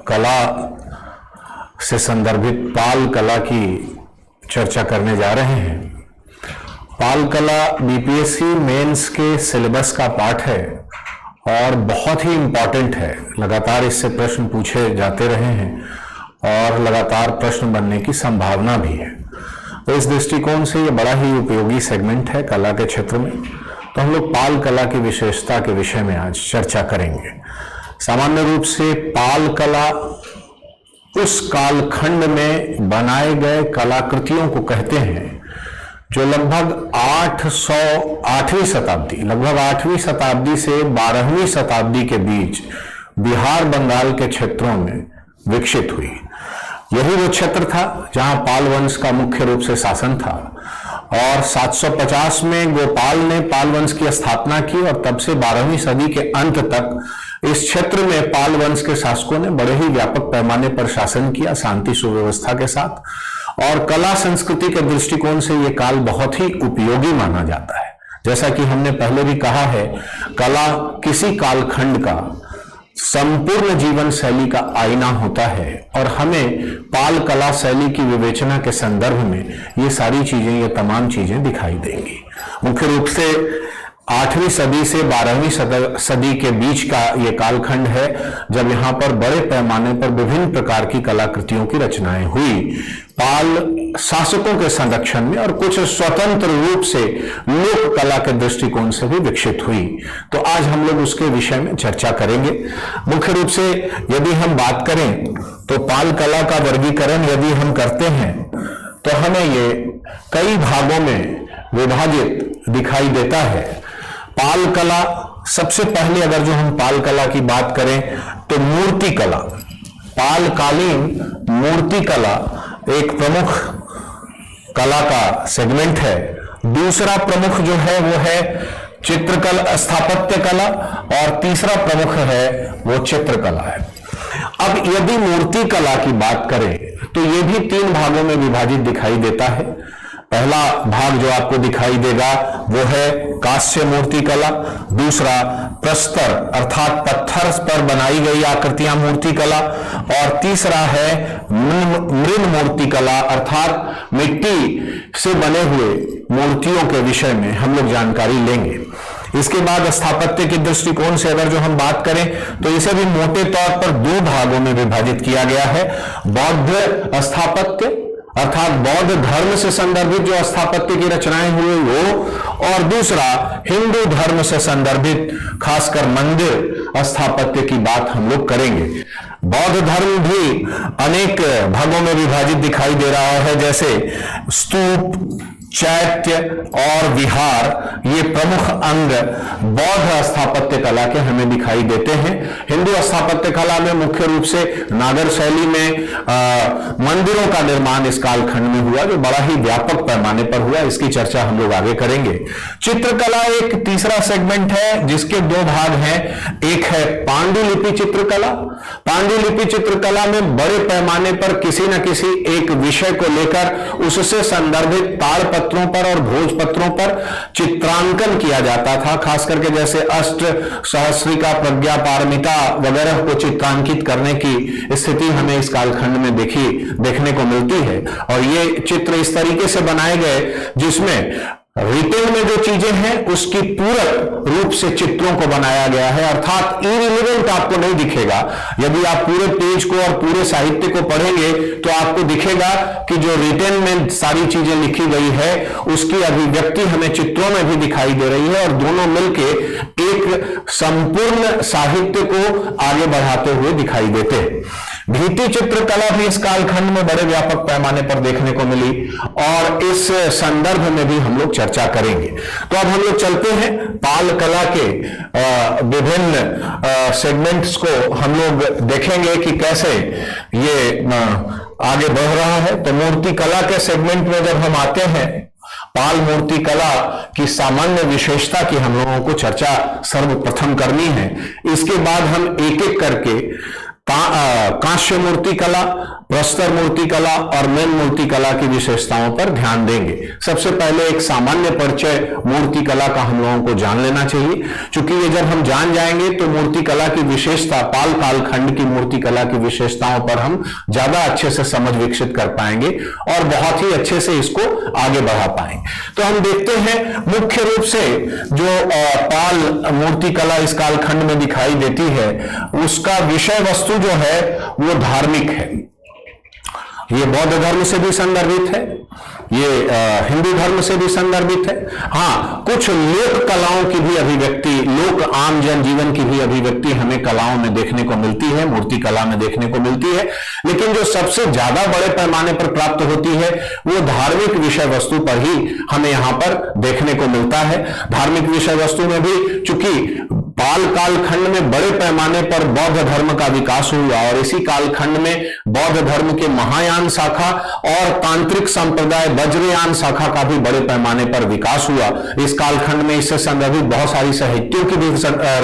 कला से संदर्भित पाल कला की चर्चा करने जा रहे हैं। पाल कला बीपीएससी मेंस के सिलेबस का पार्ट है और बहुत ही इम्पॉर्टेंट है। लगातार इससे प्रश्न पूछे जाते रहे हैं और लगातार प्रश्न बनने की संभावना भी है। तो इस दृष्टिकोण से ये बड़ा ही उपयोगी सेगमेंट है कला के क्षेत्र में। तो हम लोग पाल कला की विशेषता के विषय में आज चर्चा करेंगे। सामान्य रूप से पाल कला उस कालखंड में बनाए गए कलाकृतियों को कहते हैं जो लगभग 8वीं शताब्दी से 12वीं शताब्दी के बीच बिहार बंगाल के क्षेत्रों में विकसित हुई। यही वो क्षेत्र था जहां पाल वंश का मुख्य रूप से शासन था और 750 में गोपाल ने पाल वंश की स्थापना की और तब से 12वीं सदी के अंत तक इस क्षेत्र में पाल वंश के शासकों ने बड़े ही व्यापक पैमाने पर शासन किया, शांति सुव्यवस्था के साथ। और कला संस्कृति के दृष्टिकोण से ये काल बहुत ही उपयोगी माना जाता है। जैसा कि हमने पहले भी कहा है, कला किसी कालखंड का संपूर्ण जीवन शैली का आईना होता है और हमें पाल कला शैली की विवेचना के संदर्भ में ये सारी चीजें, ये तमाम चीजें दिखाई देंगी। मुख्य रूप से 8वीं सदी से 12वीं सदी के बीच का ये कालखंड है जब यहाँ पर बड़े पैमाने पर विभिन्न प्रकार की कलाकृतियों की रचनाएं हुई, पाल शासकों के संरक्षण में और कुछ स्वतंत्र रूप से लोक कला के दृष्टिकोण से भी विकसित हुई। तो आज हम लोग उसके विषय में चर्चा करेंगे। मुख्य रूप से यदि हम बात करें तो पाल कला का वर्गीकरण यदि हम करते हैं तो हमें ये कई भागों में विभाजित दिखाई देता है। पाल कला, सबसे पहले अगर जो हम पाल कला की बात करें तो मूर्ति कला, पालकालीन मूर्ति कला एक प्रमुख कला का सेगमेंट है। दूसरा प्रमुख जो है वो है चित्रकला, स्थापत्य कला, और तीसरा प्रमुख है वो चित्रकला है। अब यदि मूर्ति कला की बात करें तो ये भी 3 भागों में विभाजित दिखाई देता है। पहला भाग जो आपको दिखाई देगा वो है कांस्य मूर्ति कला, दूसरा प्रस्तर अर्थात पत्थर पर बनाई गई आकृतियां मूर्ति कला, और तीसरा है मृण मूर्ति कला अर्थात मिट्टी से बने हुए मूर्तियों के विषय में हम लोग जानकारी लेंगे। इसके बाद स्थापत्य के दृष्टिकोण से अगर जो हम बात करें तो इसे भी मोटे तौर पर 2 भागों में विभाजित किया गया है। बौद्ध स्थापत्य अर्थात बौद्ध धर्म से संदर्भित जो स्थापत्य की रचनाएं हुई वो, और दूसरा हिंदू धर्म से संदर्भित खासकर मंदिर स्थापत्य की बात हम लोग करेंगे। बौद्ध धर्म भी अनेक भागों में विभाजित दिखाई दे रहा है, जैसे स्तूप, चैत्य और विहार, ये प्रमुख अंग बौद्ध स्थापत्य कला के हमें दिखाई देते हैं। हिंदू स्थापत्य कला में मुख्य रूप से नागर शैली में मंदिरों का निर्माण इस कालखंड में हुआ जो बड़ा ही व्यापक पैमाने पर हुआ। इसकी चर्चा हम लोग आगे करेंगे। चित्रकला एक तीसरा सेगमेंट है जिसके 2 भाग हैं। एक है पांडुलिपि चित्रकला। पांडुलिपि चित्रकला में बड़े पैमाने पर किसी न किसी एक विषय को लेकर उससे संदर्भित ताड़पत्रों पर और भोजपत्रों पर चित्रांकन किया जाता था, खास करके जैसे अष्ट सहस्रिका, प्रज्ञा पारमिता वगैरह को चित्रांकित करने की स्थिति हमें इस कालखंड में देखने को मिलती है। और ये चित्र इस तरीके से बनाए गए जिसमें रिटेन में जो चीजें हैं उसकी पूरक रूप से चित्रों को बनाया गया है, अर्थात इरिलेवेंट आपको नहीं दिखेगा। यदि आप पूरे पेज को और पूरे साहित्य को पढ़ेंगे तो आपको दिखेगा कि जो रिटेन में सारी चीजें लिखी गई है उसकी अभिव्यक्ति हमें चित्रों में भी दिखाई दे रही है और दोनों मिलके एक संपूर्ण साहित्य को आगे बढ़ाते हुए दिखाई देते हैं। भित्ति चित्रकला भी इस कालखंड में बड़े व्यापक पैमाने पर देखने को मिली और इस संदर्भ में भी हम लोग चर्चा करेंगे। तो अब हम लोग चलते हैं पाल कला के विभिन्न सेगमेंट्स को हम लोग देखेंगे कि कैसे ये आगे बढ़ रहा है। तो मूर्ति कला के सेगमेंट में जब हम आते हैं, पाल मूर्ति कला की सामान्य विशेषता की हम लोगों को चर्चा सर्वप्रथम करनी है। इसके बाद हम एक एक करके कांस्य मूर्ति कला, प्रस्तर मूर्ति कला और मृण मूर्ति कला की विशेषताओं पर ध्यान देंगे। सबसे पहले एक सामान्य परिचय मूर्ति कला का हम लोगों को जान लेना चाहिए, क्योंकि ये जब हम जान जाएंगे तो मूर्ति कला की विशेषता, पाल कालखंड की मूर्ति कला की विशेषताओं पर हम ज्यादा अच्छे से समझ विकसित कर पाएंगे और बहुत ही अच्छे से इसको आगे बढ़ा पाएंगे। तो हम देखते हैं मुख्य रूप से जो पाल मूर्ति कला इस कालखंड में दिखाई देती है, उसका विषय वस्तु जो है वो धार्मिक है। ये बौद्ध धर्म से भी संदर्भित है, ये हिंदू धर्म से भी संदर्भित है। हाँ, कुछ लोक कलाओं की भी अभिव्यक्ति, लोक आम जन जीवन की भी अभिव्यक्ति हमें कलाओं में देखने को मिलती है, मूर्ति कला में देखने को मिलती है। लेकिन जो सबसे ज्यादा बड़े पैमाने पर प्राप्त होती है वो धार्मिक विषय वस्तु पर ही हमें यहां पर देखने को मिलता है। धार्मिक विषय वस्तु में भी चूंकि पाल कालखंड में बड़े पैमाने पर बौद्ध धर्म का विकास हुआ और इसी कालखंड में बौद्ध धर्म के महायान शाखा और तांत्रिक संप्रदाय वज्रयान शाखा का भी बड़े पैमाने पर विकास हुआ। इस कालखंड में इससे संदर्भित बहुत सारी साहित्यों की भी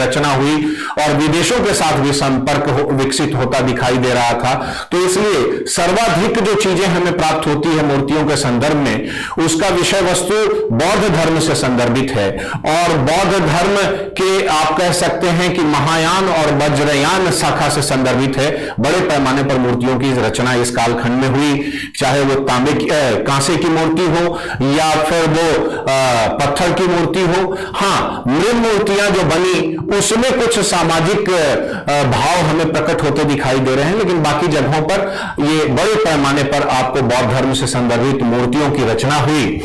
रचना हुई और विदेशों के साथ भी संपर्क विकसित होता दिखाई दे रहा था। तो इसलिए सर्वाधिक जो चीजें हमें प्राप्त होती है मूर्तियों के संदर्भ में, उसका विषय वस्तु बौद्ध धर्म से संदर्भित है और बौद्ध धर्म के आप कह सकते हैं कि महायान और वज्रयान शाखा से संदर्भित है। बड़े पैमाने पर मूर्तियों की रचना इस कालखंड में हुई, चाहे वो तांबे की कांसे की मूर्ति हो या फिर वो पत्थर की मूर्ति हो। हाँ, मृण मूर्तियां जो बनी उसमें कुछ सामाजिक भाव हमें प्रकट होते दिखाई दे रहे हैं, लेकिन बाकी जगहों पर ये बड़े पैमाने पर आपको बौद्ध धर्म से संदर्भित मूर्तियों की रचना हुई।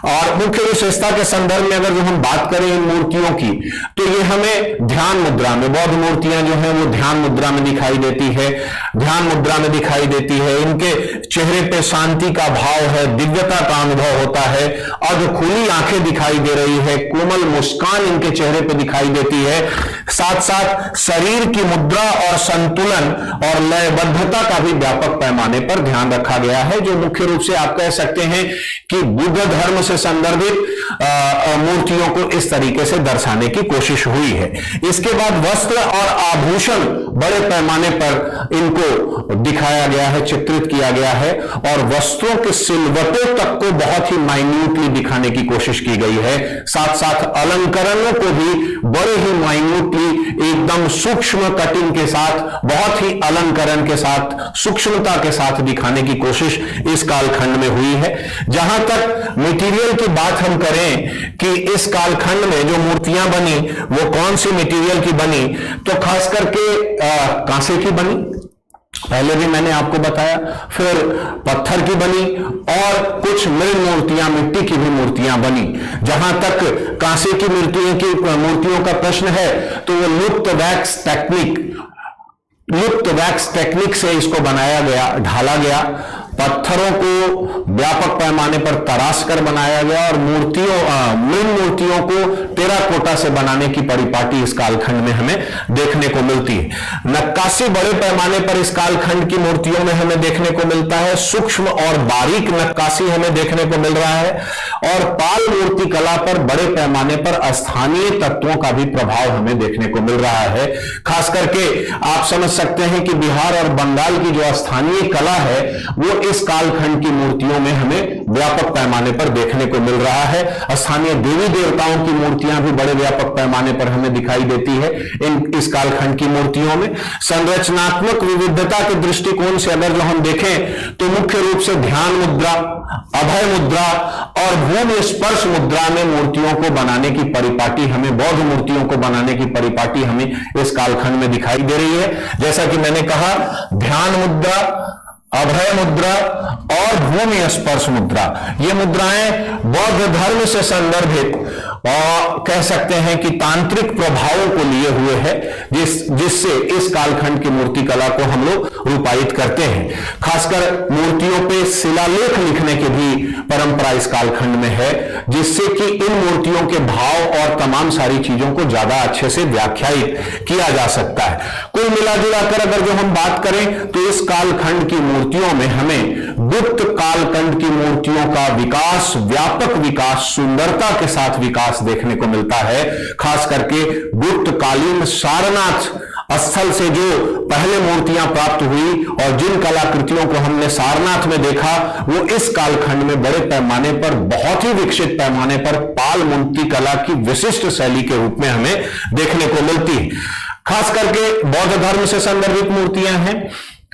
और मुख्य विशेषता के संदर्भ में अगर जो हम बात करें इन मूर्तियों की, तो ये हमें ध्यान मुद्रा में, बौद्ध मूर्तियां जो हैं वो ध्यान मुद्रा में दिखाई देती है, ध्यान मुद्रा में दिखाई देती है। इनके चेहरे पे शांति का भाव है, दिव्यता का अनुभव होता है, अध खुली आंखें दिखाई दे रही है, कोमल मुस्कान इनके चेहरे पे दिखाई देती है। साथ साथ शरीर की मुद्रा और संतुलन और लयबद्धता का भी व्यापक पैमाने पर ध्यान रखा गया है, जो मुख्य रूप से आप कह सकते हैं कि बुद्ध धर्म से संदर्भित मूर्तियों को इस तरीके से दर्शाने की कोशिश हुई है। इसके बाद वस्त्र और आभूषण बड़े पैमाने पर इनको दिखाया गया है, चित्रित किया गया है और वस्त्रों के सिलवटों तक को बहुत ही माइन्यूटली दिखाने की कोशिश की गई है। साथ साथ अलंकरणों को भी बड़े ही माइन्यूटली, एकदम सूक्ष्म कटिंग के साथ, बहुत ही अलंकरण के साथ, सूक्ष्मता के साथ दिखाने की कोशिश इस कालखंड में हुई है। जहां तक मटेरियल की बात हम करें कि इस कालखंड में जो मूर्तियां बनी वो कौन सी मटेरियल की बनी, तो खास करके कांसे की बनी, पहले भी मैंने आपको बताया, फिर पत्थर की बनी और कुछ मृण मूर्तियां, मिट्टी की भी मूर्तियां बनी। जहां तक कांसे की मूर्तियों का प्रश्न है तो वो लुप्त वैक्स टेक्निक से इसको बनाया गया, ढाला गया, पत्थरों को व्यापक पैमाने पर तराश कर बनाया गया और मृण मूर्तियों को टेराकोटा से बनाने की परिपाटी इस कालखंड में हमें देखने को मिलती है। नक्काशी बड़े पैमाने पर इस कालखंड की मूर्तियों में हमें देखने को मिलता है, सूक्ष्म और बारीक नक्काशी हमें देखने को मिल रहा है और पाल मूर्ति कला पर बड़े पैमाने पर स्थानीय तत्वों का भी प्रभाव हमें देखने को मिल रहा है। खास करके आप समझ सकते हैं कि बिहार और बंगाल की जो स्थानीय कला है वो इस कालखंड की मूर्तियों में हमें व्यापक पैमाने पर देखने को मिल रहा है। स्थानीय देवी देवताओं की मूर्तियां भी बड़े व्यापक पैमाने पर हमें दिखाई देती है इस कालखंड की मूर्तियों में। संरचनात्मक विविधता के दृष्टिकोण से अगर जो हम देखें तो मुख्य रूप से ध्यान मुद्रा, अभय मुद्रा और भूमि स्पर्श मुद्रा में मूर्तियों को बनाने की परिपाटी हमें, बौद्ध मूर्तियों को बनाने की परिपाटी हमें इस कालखंड में दिखाई दे रही है। जैसा कि मैंने कहा, ध्यान मुद्रा, अभय मुद्रा और भूमि स्पर्श मुद्रा, ये मुद्राएं बौद्ध धर्म से संदर्भित और कह सकते हैं कि तांत्रिक प्रभावों को लिए हुए है, जिससे इस कालखंड की मूर्ति कला को हम लोग रूपायित करते हैं। खासकर मूर्तियों पे शिलालेख लिखने की भी परंपरा इस कालखंड में है, जिससे कि इन मूर्तियों के भाव और तमाम सारी चीजों को ज्यादा अच्छे से व्याख्यायित किया जा सकता है। कुल मिला जुलाकर अगर जो हम बात करें तो इस कालखंड की मूर्तियों में हमें गुप्त कालखंड की मूर्तियों का विकास, व्यापक विकास, सुंदरता के साथ विकास देखने को मिलता है। खास करके गुप्त कालीन सारनाथ स्थल से जो पहले मूर्तियां प्राप्त हुई और जिन कलाकृतियों को हमने सारनाथ में देखा, वो इस कालखंड में बड़े पैमाने पर, बहुत ही विकसित पैमाने पर पाल मूर्ति कला की विशिष्ट शैली के रूप में हमें देखने को मिलती है। खास करके बौद्ध धर्म से संदर्भित मूर्तियां हैं,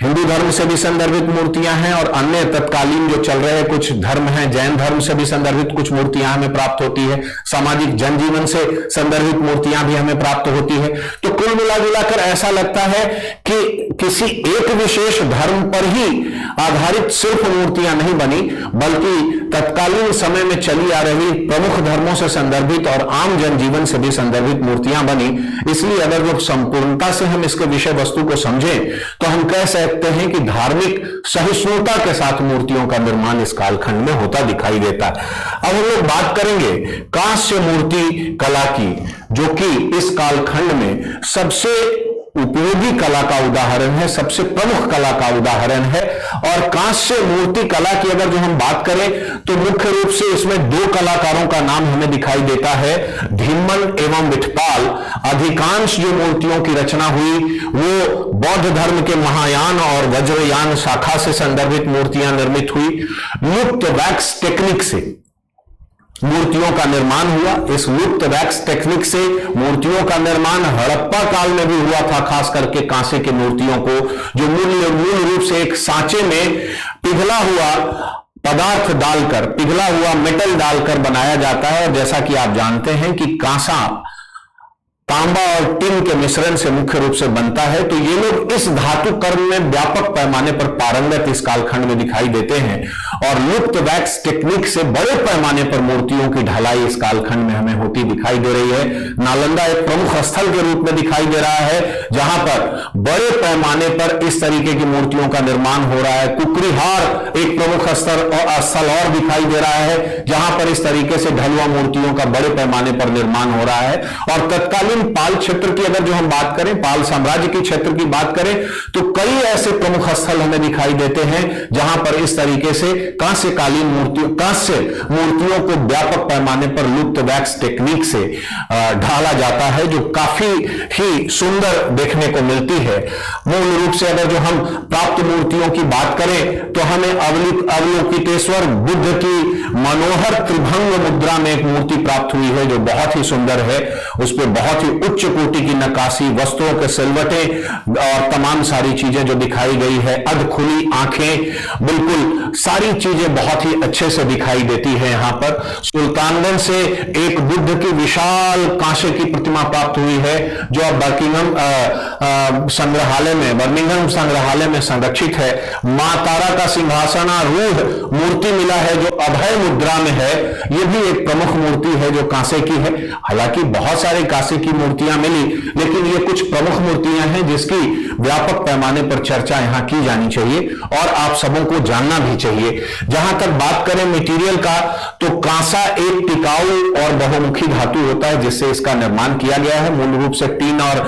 हिंदू धर्म से भी संदर्भित मूर्तियां हैं, और अन्य तत्कालीन जो चल रहे कुछ धर्म हैं, जैन धर्म से भी संदर्भित कुछ मूर्तियां हमें प्राप्त होती है, सामाजिक जनजीवन से संदर्भित मूर्तियां भी हमें प्राप्त होती है। तो कुल मिलाकर ऐसा लगता है कि किसी एक विशेष धर्म पर ही आधारित सिर्फ मूर्तियां नहीं बनी, बल्कि तत्कालीन समय में चली आ रही प्रमुख धर्मों से संदर्भित और आम जनजीवन से भी संदर्भित मूर्तियां बनी। इसलिए अगर लोग संपूर्णता से हम इसके विषय वस्तु को समझें तो हम कह सकते हैं कि धार्मिक सहिष्णुता के साथ मूर्तियों का निर्माण इस कालखंड में होता दिखाई देता है। अब हम लोग बात करेंगे कांस्य मूर्ति कला की, जो कि इस कालखंड में सबसे उपयोगी कला का उदाहरण है, सबसे प्रमुख कला का उदाहरण है। और कांस्य मूर्ति कला की अगर जो हम बात करें तो मुख्य रूप से इसमें दो कलाकारों का नाम हमें दिखाई देता है, धीमन एवं विठपाल। अधिकांश जो मूर्तियों की रचना हुई वो बौद्ध धर्म के महायान और वज्रयान शाखा से संदर्भित मूर्तियां निर्मित हुई। लुप्त वैक्स टेक्निक से मूर्तियों का निर्माण हुआ। इस लुप्त वैक्स टेक्निक से मूर्तियों का निर्माण हड़प्पा काल में भी हुआ था, खास करके कांसे की मूर्तियों को, जो मूल रूप से एक सांचे में पिघला हुआ पदार्थ डालकर, पिघला हुआ मेटल डालकर बनाया जाता है। और जैसा कि आप जानते हैं कि कांसा तांबा और टिन के मिश्रण से मुख्य रूप से बनता है, तो ये लोग इस धातु कर्म में व्यापक पैमाने पर पारंगत इस कालखंड में दिखाई देते हैं। और लुप्त वैक्स टेक्निक से बड़े पैमाने पर मूर्तियों की ढलाई इस कालखंड में हमें होती दिखाई दे रही है। नालंदा एक प्रमुख स्थल के रूप में दिखाई दे रहा है, जहां पर बड़े पैमाने पर इस तरीके की मूर्तियों का निर्माण हो रहा है। कुकरीहार एक प्रमुख स्थल और दिखाई दे रहा है, जहां पर इस तरीके से ढलुआ मूर्तियों का बड़े पैमाने पर निर्माण हो रहा है। और तत्कालीन पाल क्षेत्र की अगर जो हम बात करें, पाल साम्राज्य के क्षेत्र की बात करें, तो कई ऐसे प्रमुख स्थल हमें दिखाई देते हैं जहां पर इस तरीके से कांस्य मूर्तियों को व्यापक पैमाने पर लुप्त वैक्स टेक्निक से ढाला जाता है, जो काफी ही सुंदर देखने को मिलती है। मूल रूप से अगर जो हम प्राप्त मूर्तियों की बात करें तो हमें अवलोकितेश्वर बुद्ध की मनोहर त्रिभंग मुद्रा में एक मूर्ति प्राप्त हुई है, जो बहुत ही सुंदर है। उस पर बहुत ही उच्च कोटि की नक्काशी, वस्त्रों के सिलवटे और तमाम सारी चीजें जो दिखाई गई है, अधखुली आंखें, बिल्कुल सारी चीजें बहुत ही अच्छे से दिखाई देती है। यहां पर सुल्तानगंज से एक बुद्ध की विशाल कांसे की प्रतिमा प्राप्त हुई है, जो अब बर्मिंघम संग्रहालय में संरक्षित है। मां तारा का सिंहासनारूढ़ मूर्ति मिला है, जो अभय मुद्रा में है। यह भी एक प्रमुख मूर्ति है जो कांसे की है। हालांकि बहुत सारे कांसे की मूर्तियां मिली, लेकिन ये कुछ प्रमुख मूर्तियां हैं जिसकी व्यापक पैमाने पर चर्चा यहां की जानी चाहिए और आप सबों को जानना भी चाहिए। जहां तक बात करें मटेरियल का, तो कांसा एक टिकाऊ और बहुमुखी धातु होता है जिससे इसका निर्माण किया गया है। मूल रूप से टीन और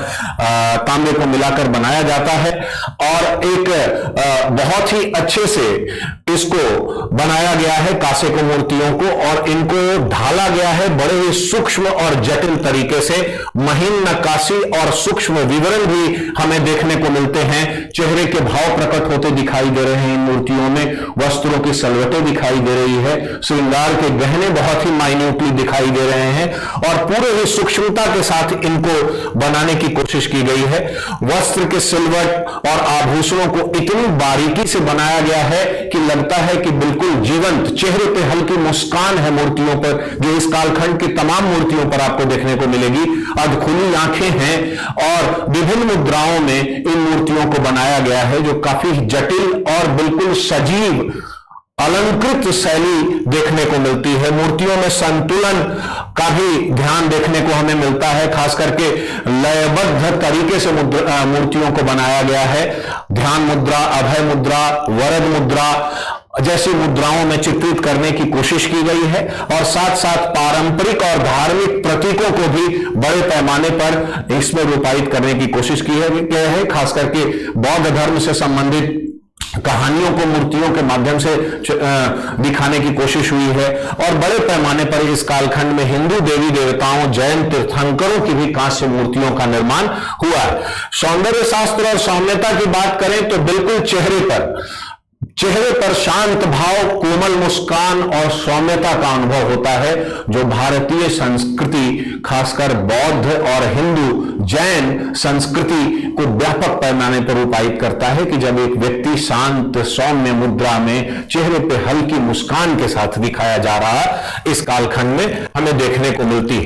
तांबे को मिलाकर बनाया जाता है और एक बहुत ही अच्छे से इसको बनाया गया है कांसे को, मूर्तियों को, और इनको ढाला गया है बड़े ही सूक्ष्म और जटिल तरीके से। महीन नक्काशी और सूक्ष्म विवरण भी हमें देखने को मिलते हैं। चेहरे के भाव प्रकट होते दिखाई दे रहे हैं इन मूर्तियों में, वस्त्रों की सलवटें दिखाई दे रही है, श्रृंगार के गहने बहुत ही माइन्यूटली दिखाई दे रहे हैं और पूरे ही सूक्ष्मता के साथ इनको बनाने की कोशिश की गई है। वस्त्र के सिलवट और आभूषणों को इतनी बारीकी से बनाया गया है कि लगता है कि बिल्कुल जीवंत, चेहरे पे हल्की मुस्कान है मूर्तियों पर, जो इस कालखंड की तमाम मूर्तियों पर आपको देखने को मिलेगी। अधखुली आंखें हैं और विभिन्न मुद्राओं में इन मूर्तियों को बनाया गया है, जो काफी जटिल और बिल्कुल सजीव अलंकृत शैली देखने को मिलती है। मूर्तियों में संतुलन का भी ध्यान देखने को हमें मिलता है, खास करके लयबद्ध तरीके से मूर्तियों को बनाया गया है। ध्यान मुद्रा, अभय मुद्रा, वरद मुद्रा जैसी मुद्राओं में चित्रित करने की कोशिश की गई है और साथ साथ पारंपरिक और धार्मिक प्रतीकों को भी बड़े पैमाने पर इसमें रूपायित करने की कोशिश की है। खास करके बौद्ध धर्म से संबंधित कहानियों को मूर्तियों के माध्यम से दिखाने की कोशिश हुई है। और बड़े पैमाने पर इस कालखंड में हिंदू देवी देवताओं, जैन तीर्थंकरों की भी कांस्य मूर्तियों का निर्माण हुआ है। सौंदर्य शास्त्र और सौम्यता की बात करें तो बिल्कुल चेहरे पर शांत भाव, कोमल मुस्कान और सौम्यता का अनुभव होता है, जो भारतीय संस्कृति, खासकर बौद्ध और हिंदू जैन संस्कृति को व्यापक पैमाने पर रूपायित करता है कि जब एक व्यक्ति शांत सौम्य मुद्रा में चेहरे पे हल्की मुस्कान के साथ दिखाया जा रहा इस कालखंड में हमें देखने को मिलती।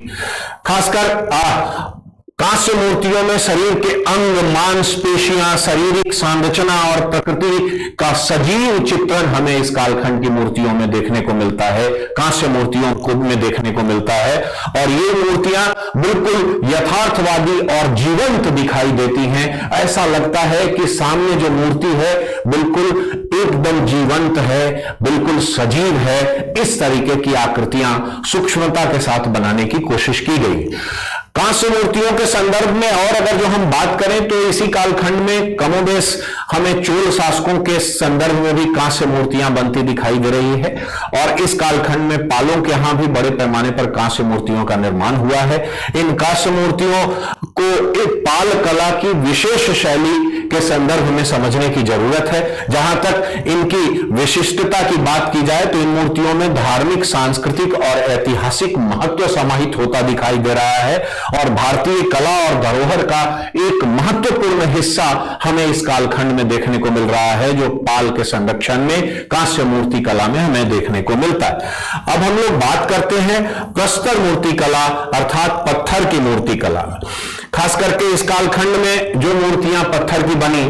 खासकर कांस्य मूर्तियों में शरीर के अंग, मांसपेशियां, शारीरिक संरचना और प्रकृति का सजीव चित्रण हमें इस कालखंड की मूर्तियों में देखने को मिलता है, कांस्य मूर्तियों को में देखने को मिलता है। और ये मूर्तियां बिल्कुल यथार्थवादी और जीवंत दिखाई देती हैं। ऐसा लगता है कि सामने जो मूर्ति है बिल्कुल एकदम जीवंत है, बिल्कुल सजीव है। इस तरीके की आकृतियां सूक्ष्मता के साथ बनाने की कोशिश की गई। कांस्य मूर्तियों के संदर्भ में और अगर जो हम बात करें तो इसी कालखंड में कमोबेश हमें चोल शासकों के संदर्भ में भी कांस्य मूर्तियां बनती दिखाई दे रही है। और इस कालखंड में पालों के यहां भी बड़े पैमाने पर कांस्य मूर्तियों का निर्माण हुआ है। इन कांस्य मूर्तियों को एक पाल कला की विशेष शैली के संदर्भ में समझने की जरूरत है। जहां तक इनकी विशिष्टता की बात की जाए तो इन मूर्तियों में धार्मिक, सांस्कृतिक और ऐतिहासिक महत्व समाहित होता दिखाई दे रहा है और भारतीय कला और धरोहर का एक महत्वपूर्ण हिस्सा हमें इस कालखंड में देखने को मिल रहा है, जो पाल के संरक्षण में कांस्य मूर्ति कला में हमें देखने को मिलता है। अब हम लोग बात करते हैं प्रस्तर मूर्ति कला अर्थात पत्थर की मूर्ति कला। खास करके इस कालखंड में जो मूर्तियां पत्थर की बनी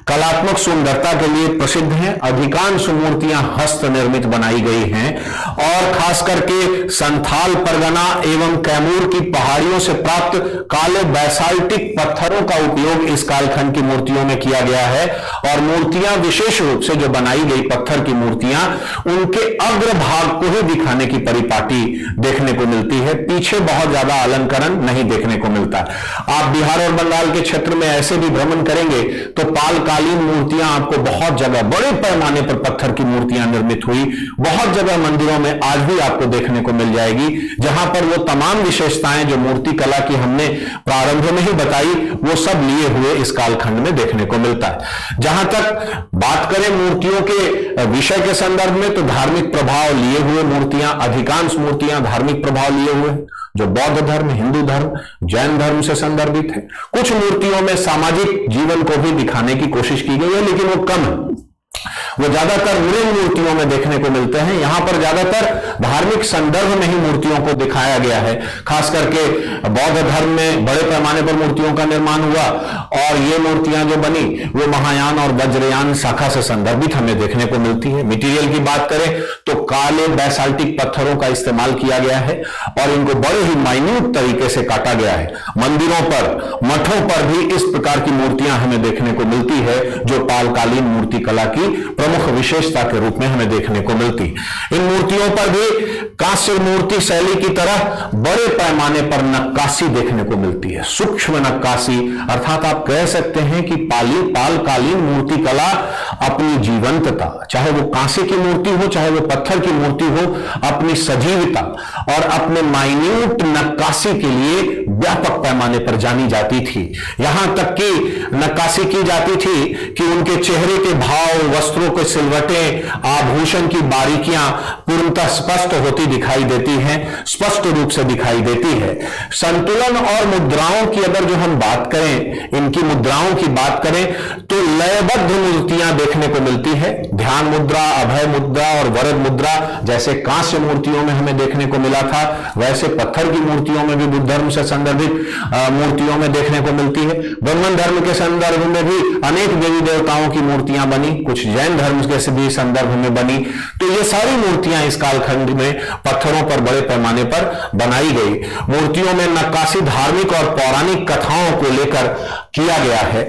कलात्मक सुंदरता के लिए प्रसिद्ध हैं। अधिकांश मूर्तियां हस्त निर्मित बनाई गई हैं और खास करके संथाल परगना एवं कैमूर की पहाड़ियों से प्राप्त काले बैसाल्टिक पत्थरों का उपयोग इस कालखंड की मूर्तियों में किया गया है। और मूर्तियां विशेष रूप से जो बनाई गई पत्थर की मूर्तियां, उनके अग्रभाग को ही दिखाने की परिपाटी देखने को मिलती है, पीछे बहुत ज्यादा अलंकरण नहीं देखने को मिलता। आप बिहार और बंगाल के क्षेत्र में ऐसे भी भ्रमण करेंगे तो पालकालीन मूर्तियां आपको बहुत जगह बड़े पैमाने पर पत्थर की मूर्तियां निर्मित हुई बहुत जगह मंदिरों में आज भी आपको देखने को मिल जाएगी, जहां पर वो तमाम विशेषताएं जो मूर्ति कला की हमने प्रारंभ में ही बताई वो सब लिए हुए इस कालखंड में देखने को मिलता है। जहां तक बात करें मूर्तियों के विषय के संदर्भ में तो धार्मिक प्रभाव लिए हुए मूर्तियां, अधिकांश मूर्तियां धार्मिक प्रभाव लिए हुए जो बौद्ध धर्म, हिंदू धर्म, जैन धर्म से संदर्भित है। कुछ मूर्तियों में सामाजिक जीवन को भी दिखाने की कोशिश की गई है लेकिन वो कम है, वो ज्यादातर मृग मूर्तियों में देखने को मिलते हैं। यहां पर ज्यादातर धार्मिक संदर्भ में ही मूर्तियों को दिखाया गया है। खास करके बौद्ध धर्म में बड़े पैमाने पर मूर्तियों का निर्माण हुआ और ये मूर्तियां जो बनी वो महायान और वज्रयान शाखा से संदर्भित हमें देखने को मिलती है। मटेरियल की बात करें तो काले बैसाल्टिक पत्थरों का इस्तेमाल किया गया है और इनको बड़े ही माइन्यूट तरीके से काटा गया है। मंदिरों पर, मठों पर भी इस प्रकार की मूर्तियां हमें देखने को मिलती है जो पालकालीन मूर्ति कला की प्रमुख विशेषता के रूप में हमें देखने को मिलती। इन मूर्तियों पर भी कांस्य मूर्ति शैली की तरह बड़े पैमाने पर नक्काशी देखने को मिलती है, सूक्ष्म नक्काशी। अर्थात आप कह सकते हैं कि पालकालीन मूर्ति कला अपनी जीवंतता, चाहे वो कांस्य की मूर्ति हो चाहे वो पत्थर की मूर्ति हो, अपनी सजीवता और अपने माइन्यूट नक्काशी के लिए व्यापक पैमाने पर जानी जाती थी। यहां तक कि नक्काशी की जाती थी कि उनके चेहरे के भाव, वस्त्रों के सिलवटें, आभूषण की बारीकियां पूर्णतः स्पष्ट होती दिखाई देती हैं, स्पष्ट रूप से दिखाई देती है। संतुलन और मुद्राओं की अगर जो हम बात करें, इनकी मुद्राओं की बात करें तो लयबद्ध मूर्तियां देखने को मिलती है। ध्यान मुद्रा, अभय मुद्रा और वरद मुद्रा जैसे कांस्य मूर्तियों में हमें देखने को मिला था, वैसे पत्थर की मूर्तियों में भी बुद्ध धर्म से संदर्भित मूर्तियों में देखने को मिलती है। ब्राह्मण धर्म के संदर्भ में भी अनेक देवी देवताओं की मूर्तियां बनी, कुछ जैन धर्म के भी संदर्भ में बनी। तो ये सारी मूर्तियां इस कालखंड में पत्थरों पर बड़े पैमाने पर बनाई गई। मूर्तियों में नक्काशी धार्मिक और पौराणिक कथाओं को लेकर किया गया है।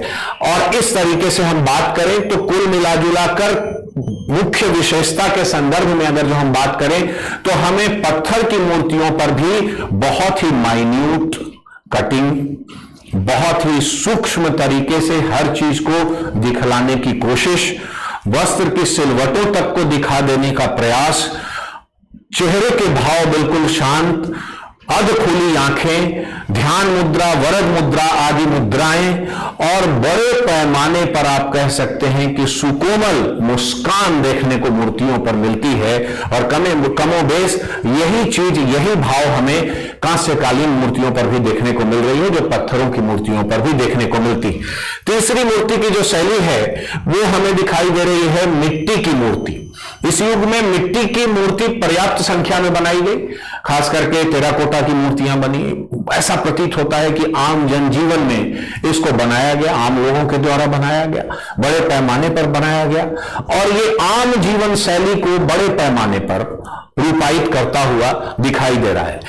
और इस तरीके से हम बात करें तो कुल मिलाजुला कर मुख्य विशेषता के संदर्भ में अगर जो हम बात करें तो हमें पत्थर की मूर्तियों पर भी बहुत ही माइन्यूट कटिंग, बहुत ही सूक्ष्म तरीके से हर चीज को दिखलाने की कोशिश वस्त्र की सिलवटों तक को दिखा देने का प्रयास, चेहरे के भाव बिल्कुल शांत, अध खुली आंखें, ध्यान मुद्रा, वरद मुद्रा आदि मुद्राएं और बड़े पैमाने पर आप कह सकते हैं कि सुकोमल मुस्कान देखने को मूर्तियों पर मिलती है। और कमोबेश यही चीज, यही भाव हमें कांस्यकालीन मूर्तियों पर भी देखने को मिल रही है, जो पत्थरों की मूर्तियों पर भी देखने को मिलती। तीसरी मूर्ति की जो शैली है वो हमें दिखाई दे रही है मिट्टी की मूर्ति। इस युग में मिट्टी की मूर्ति पर्याप्त संख्या में बनाई गई, खास करके टेराकोटा की मूर्तियां बनी। ऐसा प्रतीत होता है कि आम जनजीवन में इसको बनाया गया, आम लोगों के द्वारा बनाया गया, बड़े पैमाने पर बनाया गया और ये आम जीवन शैली को बड़े पैमाने पर रूपायित करता हुआ दिखाई दे रहा है।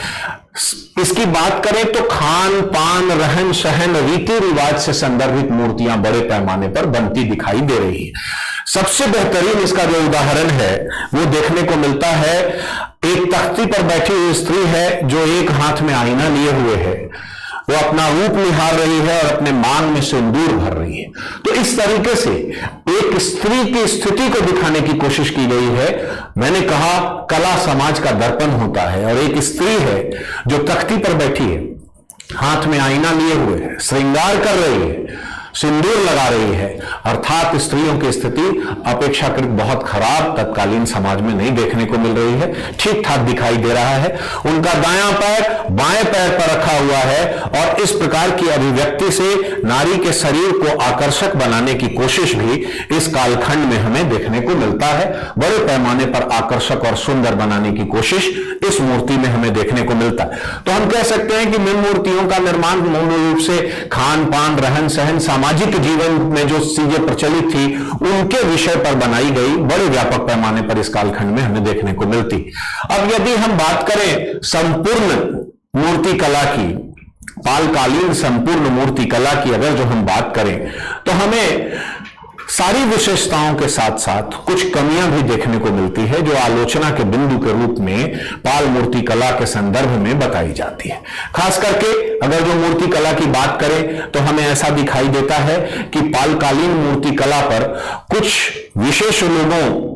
इसकी बात करें तो खान पान, रहन सहन, रीति रिवाज से संदर्भित मूर्तियां बड़े पैमाने पर बनती दिखाई दे रही है। सबसे बेहतरीन इसका जो उदाहरण है वो देखने को मिलता है, एक तख्ती पर बैठी हुई स्त्री है जो एक हाथ में आईना लिए हुए है, वो अपना रूप निहार रही है और अपने मांग में सिंदूर भर रही है। तो इस तरीके से एक स्त्री की स्थिति को दिखाने की कोशिश की गई है। मैंने कहा कला समाज का दर्पण होता है और एक स्त्री है जो तख्ती पर बैठी है, हाथ में आईना लिए हुए है, श्रृंगार कर रही है, सिंदूर लगा रही है, अर्थात स्त्रियों की स्थिति अपेक्षाकृत बहुत खराब तत्कालीन समाज में नहीं देखने को मिल रही है, ठीक ठाक दिखाई दे रहा है। उनका दायां पैर बाएं पैर पर रखा हुआ है और इस प्रकार की अभिव्यक्ति से नारी के शरीर को आकर्षक बनाने की कोशिश भी इस कालखंड में हमें देखने को मिलता है। बड़े पैमाने पर आकर्षक और सुंदर बनाने की कोशिश इस मूर्ति में हमें देखने को मिलता है। तो हम कह सकते हैं कि इन मूर्तियों का निर्माण मूल रूप से खान पान, रहन सहन, सामाजिक जीवन में जो चीजें प्रचलित थी उनके विषय पर बनाई गई, बड़े व्यापक पैमाने पर इस कालखंड में हमें देखने को मिलती। अब यदि हम बात करें संपूर्ण मूर्ति कला की, पालकालीन संपूर्ण मूर्ति कला की अगर जो हम बात करें तो हमें सारी विशेषताओं के साथ साथ कुछ कमियां भी देखने को मिलती है जो आलोचना के बिंदु के रूप में पाल मूर्ति कला के संदर्भ में बताई जाती है। खास करके अगर जो मूर्ति कला की बात करें तो हमें ऐसा दिखाई देता है कि पालकालीन मूर्ति कला पर कुछ विशेष लोगों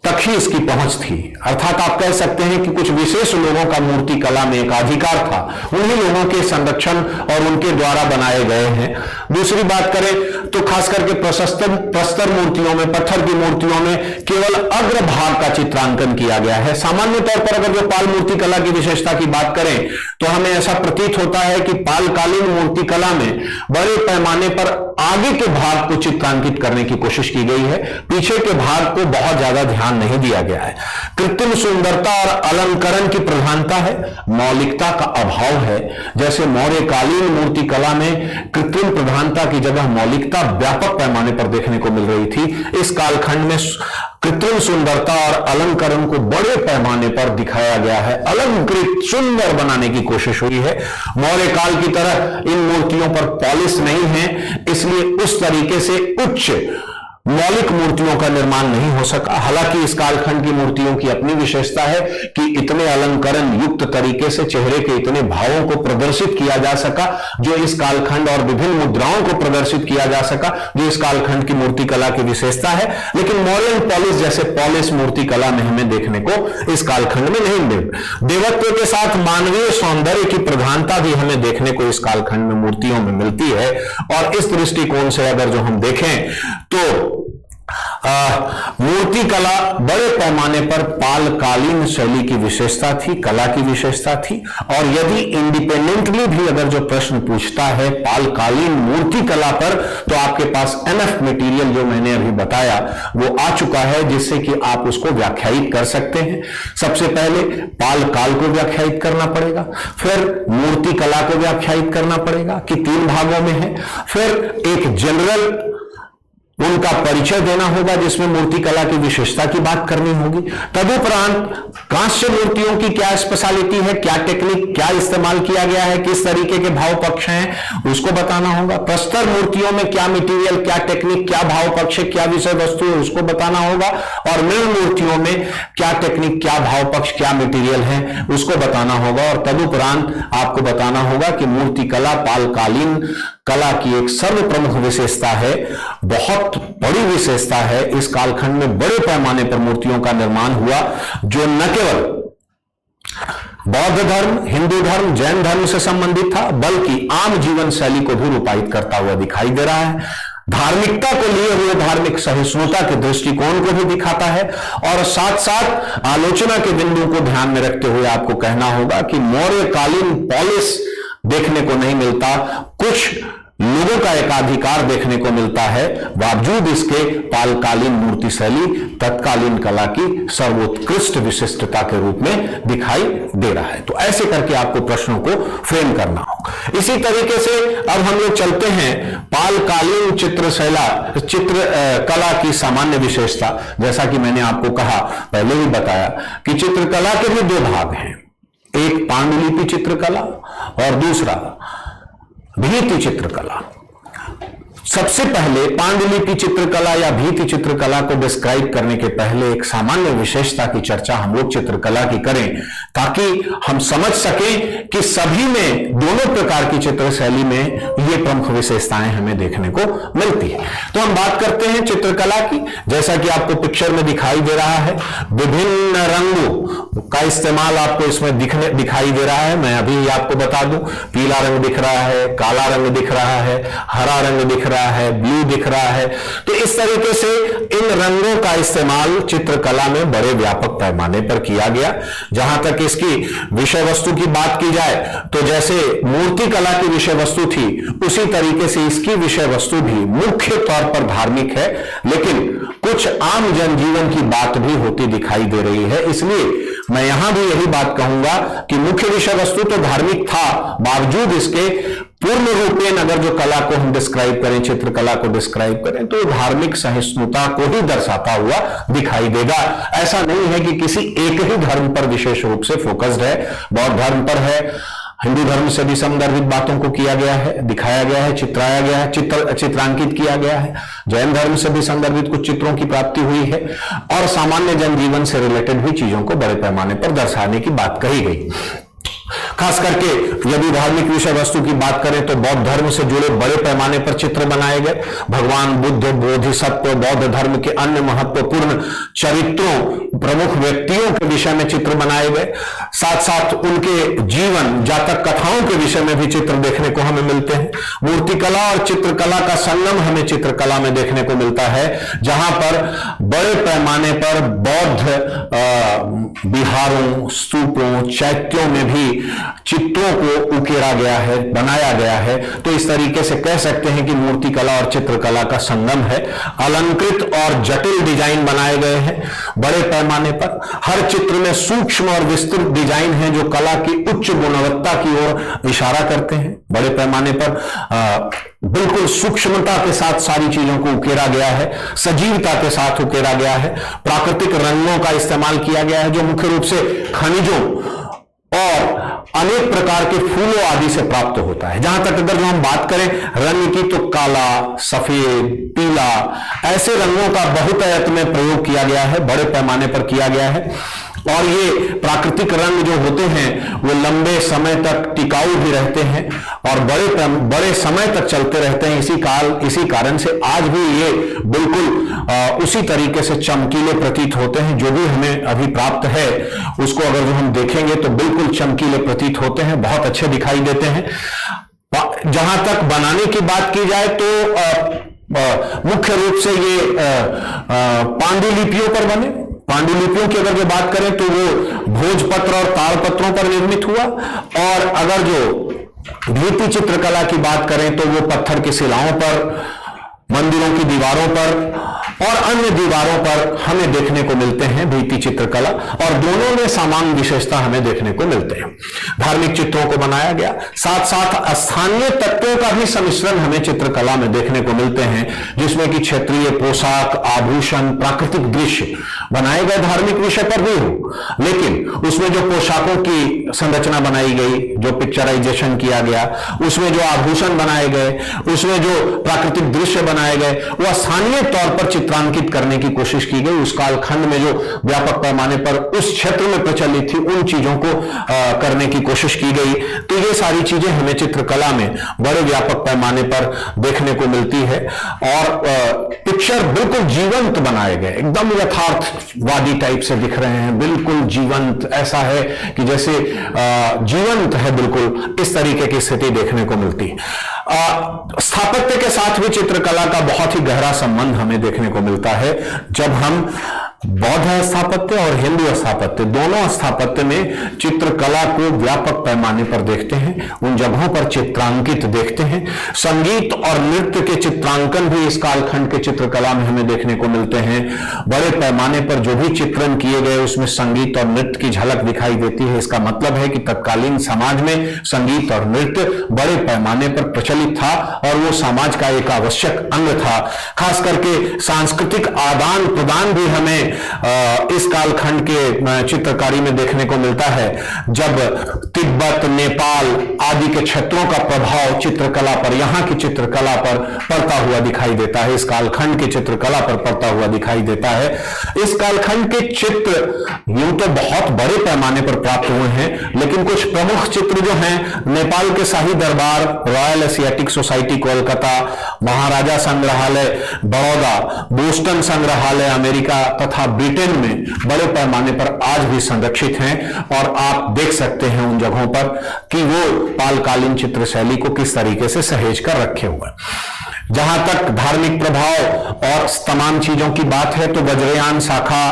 तक ही इसकी पहुंच थी, अर्थात आप कह सकते हैं कि कुछ विशेष लोगों का मूर्ति कला में एक अधिकार था, उन्हीं लोगों के संरक्षण और उनके द्वारा बनाए गए हैं। दूसरी बात करें तो खास करके प्रस्तर मूर्तियों में, पत्थर की मूर्तियों में केवल अग्रभाग का चित्रांकन किया गया है। सामान्य तौर पर अगर जो पाल मूर्ति कला की विशेषता की बात करें तो हमें ऐसा प्रतीत होता है कि पालकालीन मूर्ति कला में बड़े पैमाने पर आगे के भाग को चित्रांकित करने की कोशिश की गई है, पीछे के भाग को बहुत ज्यादा ध्यान नहीं दिया गया है। कृत्रिम सुंदरता और अलंकरण की प्रधानता है, मौलिकता का अभाव है। जैसे मौर्यकालीन मूर्ति कला में कृत्रिम प्रधानता की जगह मौलिकता व्यापक पैमाने पर देखने को मिल रही थी, इस कालखंड में कृत्रिम सुंदरता और अलंकरण को बड़े पैमाने पर दिखाया गया है, अलंकृत सुंदर बनाने की कोशिश हुई है। मौर्य काल की तरह इन मूर्तियों पर पॉलिश नहीं है, इसलिए उस तरीके से उच्च मौलिक मूर्तियों का निर्माण नहीं हो सका। हालांकि इस कालखंड की मूर्तियों की अपनी विशेषता है कि इतने अलंकरण युक्त तरीके से चेहरे के इतने भावों को प्रदर्शित किया जा सका जो इस कालखंड, और विभिन्न मुद्राओं को प्रदर्शित किया जा सका जो इस कालखंड की मूर्ति कला की विशेषता है। लेकिन मॉडर्न पॉलिश जैसे पॉलिश मूर्ति कला में हमें देखने को इस कालखंड में नहीं मिले। देवत्व के साथ मानवीय सौंदर्य की प्रधानता भी हमें देखने को इस कालखंड में मूर्तियों में मिलती है। और इस दृष्टिकोण से अगर जो हम देखें तो मूर्ति कला बड़े पैमाने पर पालकालीन शैली की विशेषता थी, कला की विशेषता थी। और यदि इंडिपेंडेंटली भी अगर जो प्रश्न पूछता है पालकालीन मूर्ति कला पर, तो आपके पास एनएफ मटेरियल जो मैंने अभी बताया वो आ चुका है जिससे कि आप उसको व्याख्यायित कर सकते हैं। सबसे पहले पाल काल को व्याख्यायित करना पड़ेगा, फिर मूर्ति कला को व्याख्यायित करना पड़ेगा कि 3 भागों में है, फिर एक जनरल उनका परिचय देना होगा जिसमें मूर्ति कला की विशेषता की बात करनी होगी। तदुपरांत कांस्य मूर्तियों की क्या स्पेशलिटी है, क्या टेक्निक, क्या इस्तेमाल किया गया है, किस तरीके के भाव पक्ष हैं उसको बताना होगा। प्रस्तर मूर्तियों में क्या मटेरियल, क्या टेक्निक, क्या भाव पक्ष, क्या विषय वस्तु है उसको बताना होगा। और मृण मूर्तियों में क्या टेक्निक, क्या भाव पक्ष, क्या मटेरियल है उसको बताना होगा। और तदुपरांत आपको बताना होगा कि मूर्ति कला पालकालीन कला की एक सर्व प्रमुख विशेषता है, बहुत बड़ी विशेषता है। इस कालखंड में बड़े पैमाने पर मूर्तियों का निर्माण हुआ, जो न केवल बौद्ध धर्म, हिंदू धर्म, जैन धर्म से संबंधित था, बल्कि आम जीवन शैली को भी रूपायित करता हुआ दिखाई दे रहा है। धार्मिकता को लिए हुए धार्मिक सहिष्णुता के दृष्टिकोण को भी दिखाता है, और साथ साथ आलोचना के बिंदु को ध्यान में रखते हुए आपको कहना होगा कि मौर्यकालीन पॉलिश देखने को नहीं मिलता, कुछ लोगों का एकाधिकार देखने को मिलता है। बावजूद इसके पालकालीन मूर्ति शैली तत्कालीन कला की सर्वोत्कृष्ट विशिष्टता के रूप में दिखाई दे रहा है। तो ऐसे करके आपको प्रश्नों को फ्रेम करना होगा। इसी तरीके से अब हम लोग चलते हैं पालकालीन चित्र कला की सामान्य विशेषता। जैसा कि मैंने आपको कहा, पहले भी बताया कि चित्रकला के भी दो भाग हैं, एक पांडुलिपि चित्रकला और दूसरा भीति चित्रकला। सबसे पहले पांडुलिपि चित्रकला या भीति चित्रकला को डिस्क्राइब करने के पहले एक सामान्य विशेषता की चर्चा हम लोग चित्रकला की करें, ताकि हम समझ सकें कि सभी में, दोनों प्रकार की चित्र शैली में ये प्रमुख विशेषताएं हमें देखने को मिलती है। तो हम बात करते हैं चित्रकला की। जैसा कि आपको पिक्चर में दिखाई दे रहा है, विभिन्न रंगों का इस्तेमाल आपको इसमें दिखाई दे रहा है। मैं अभी आपको बता दूं, पीला रंग दिख रहा है, काला रंग दिख रहा है, हरा रंग दिख रहा है, ब्लू दिख रहा है। तो इस तरीके से इन रंगों का इस्तेमाल चित्रकला में बड़े व्यापक पैमाने पर किया गया। जहां तक इसकी विषय वस्तु की बात की जाए, तो जैसे मूर्ति कला की विषय वस्तु थी, उसी तरीके से इसकी विषय वस्तु भी मुख्य तौर पर धार्मिक है, लेकिन कुछ आम जनजीवन की बात भी होती दिखाई दे रही है। इसलिए मैं यहां भी यही बात कहूंगा कि मुख्य विषय वस्तु तो धार्मिक था, बावजूद इसके पूर्ण रूपेण अगर जो कला को हम डिस्क्राइब करें, चित्रकला को डिस्क्राइब करें, तो धार्मिक सहिष्णुता को ही दर्शाता हुआ दिखाई देगा। ऐसा नहीं है कि किसी एक ही धर्म पर विशेष रूप से फोकस्ड है। बौद्ध धर्म पर है, हिंदू धर्म से भी संदर्भित बातों को किया गया है, दिखाया गया है, चित्राया गया है, चित्रांकित किया गया है। जैन धर्म से भी संदर्भित कुछ चित्रों की प्राप्ति हुई है, और सामान्य जनजीवन से रिलेटेड भी चीजों को बड़े पैमाने पर दर्शाने की बात कही गई। खास करके यदि धार्मिक विषय वस्तु की बात करें तो बौद्ध धर्म से जुड़े बड़े पैमाने पर चित्र बनाए गए। भगवान बुद्ध, बोधिसत्व, बौद्ध धर्म के अन्य महत्वपूर्ण चरित्रों, प्रमुख व्यक्तियों के विषय में चित्र बनाए गए। साथ साथ उनके जीवन, जातक कथाओं के विषय में भी चित्र देखने को हमें मिलते हैं। मूर्तिकला और चित्रकला का संगम हमें चित्रकला में देखने को मिलता है, जहां पर बड़े पैमाने पर बौद्ध विहारों, स्तूपों, चैत्यों में भी चित्रों को उकेरा गया है, बनाया गया है। तो इस तरीके से कह सकते हैं कि मूर्तिकला और चित्रकला का संगम है। अलंकृत और जटिल डिजाइन बनाए गए हैं बड़े पैमाने पर। हर चित्र में सूक्ष्म और विस्तृत डिजाइन है, जो कला की उच्च गुणवत्ता की ओर इशारा करते हैं। बड़े पैमाने पर बिल्कुल सूक्ष्मता के साथ सारी चीजों को उकेरा गया है, सजीवता के साथ उकेरा गया है। प्राकृतिक रंगों का इस्तेमाल किया गया है, जो मुख्य रूप से खनिजों और अनेक प्रकार के फूलों आदि से प्राप्त होता है। जहां तक अगर हम बात करें रंग की, तो काला, सफेद, पीला, ऐसे रंगों का बहुतायत में प्रयोग किया गया है, बड़े पैमाने पर किया गया है। और ये प्राकृतिक रंग जो होते हैं वो लंबे समय तक टिकाऊ भी रहते हैं और बड़े समय तक चलते रहते हैं। इसी कारण से आज भी ये बिल्कुल उसी तरीके से चमकीले प्रतीत होते हैं। जो भी हमें अभी प्राप्त है उसको अगर जो हम देखेंगे तो बिल्कुल चमकीले प्रतीत होते हैं, बहुत अच्छे दिखाई देते हैं। जहां तक बनाने की बात की जाए तो मुख्य रूप से ये पांडुलिपियों पर बने। पांडुलिपियों की अगर जो बात करें तो वो भोजपत्र और ताड़पत्रों पर निर्मित हुआ, और अगर जो भित्ति चित्रकला की बात करें तो वो पत्थर की शिलाओं पर, मंदिरों की दीवारों पर और अन्य दीवारों पर हमें देखने को मिलते हैं भित्ति चित्रकला, और दोनों में समान विशेषता हमें देखने को मिलते हैं। धार्मिक चित्रों को बनाया गया, साथ साथ स्थानीय तत्वों का भी सम्मिश्रण हमें चित्रकला में देखने को मिलते हैं, जिसमें कि क्षेत्रीय पोशाक, आभूषण, प्राकृतिक दृश्य बनाए गए। धार्मिक विषय पर भी हो, लेकिन उसमें जो पोशाकों की संरचना बनाई गई, जो पिक्चराइजेशन किया गया, उसमें जो आभूषण बनाए गए, उसमें जो प्राकृतिक दृश्य बनाए बनाए गए, वह स्थानीय तौर पर चित्रांकित करने की कोशिश की गई। उस कालखंड में जो व्यापक पैमाने पर उस क्षेत्र में प्रचलित थी, उन चीजों को करने की कोशिश की गई। तो ये सारी चीजें हमें चित्रकला में बड़े व्यापक पैमाने पर देखने को मिलती है। और पिक्चर बिल्कुल जीवंत बनाए गए, एकदम यथार्थवादी टाइप से दिख रहे हैं, बिल्कुल जीवंत, ऐसा है कि जैसे जीवंत है, बिल्कुल इस तरीके की स्थिति देखने को मिलती है। स्थापत्य के साथ भी चित्रकला का बहुत ही गहरा संबंध हमें देखने को मिलता है। जब हम बौद्ध स्थापत्य और हिंदू स्थापत्य, दोनों स्थापत्य में चित्रकला को व्यापक पैमाने पर देखते हैं, उन जगहों पर चित्रांकित देखते हैं। संगीत और नृत्य के चित्रांकन भी इस कालखंड के चित्रकला में हमें देखने को मिलते हैं। बड़े पैमाने पर जो भी चित्रण किए गए उसमें संगीत और नृत्य की झलक दिखाई देती है। इसका मतलब है कि तत्कालीन समाज में संगीत और नृत्य बड़े पैमाने पर प्रचलित था और वो समाज का एक आवश्यक अंग था। खास करके सांस्कृतिक आदान प्रदान भी हमें इस कालखंड के चित्रकारी में देखने को मिलता है, जब तिब्बत, नेपाल आदि के क्षेत्रों का प्रभाव चित्रकला पर, यहां की चित्रकला पर पड़ता हुआ दिखाई देता है, इस कालखंड की चित्रकला पर पड़ता हुआ दिखाई देता है। इस कालखंड के चित्र यूं तो बहुत बड़े पैमाने पर प्राप्त हुए हैं, लेकिन कुछ प्रमुख चित्र जो हैं, नेपाल के शाही दरबार, रॉयल एशियाटिक सोसाइटी कोलकाता, महाराजा संग्रहालय बड़ौदा, बोस्टन संग्रहालय अमेरिका तथा ब्रिटेन में बड़े पैमाने पर आज भी संरक्षित हैं। और आप देख सकते हैं उन जगहों पर कि वो पालकालीन चित्र शैली को किस तरीके से सहेज कर रखे हुए। जहां तक धार्मिक प्रभाव और तमाम चीजों की बात है, तो वज्रयान शाखा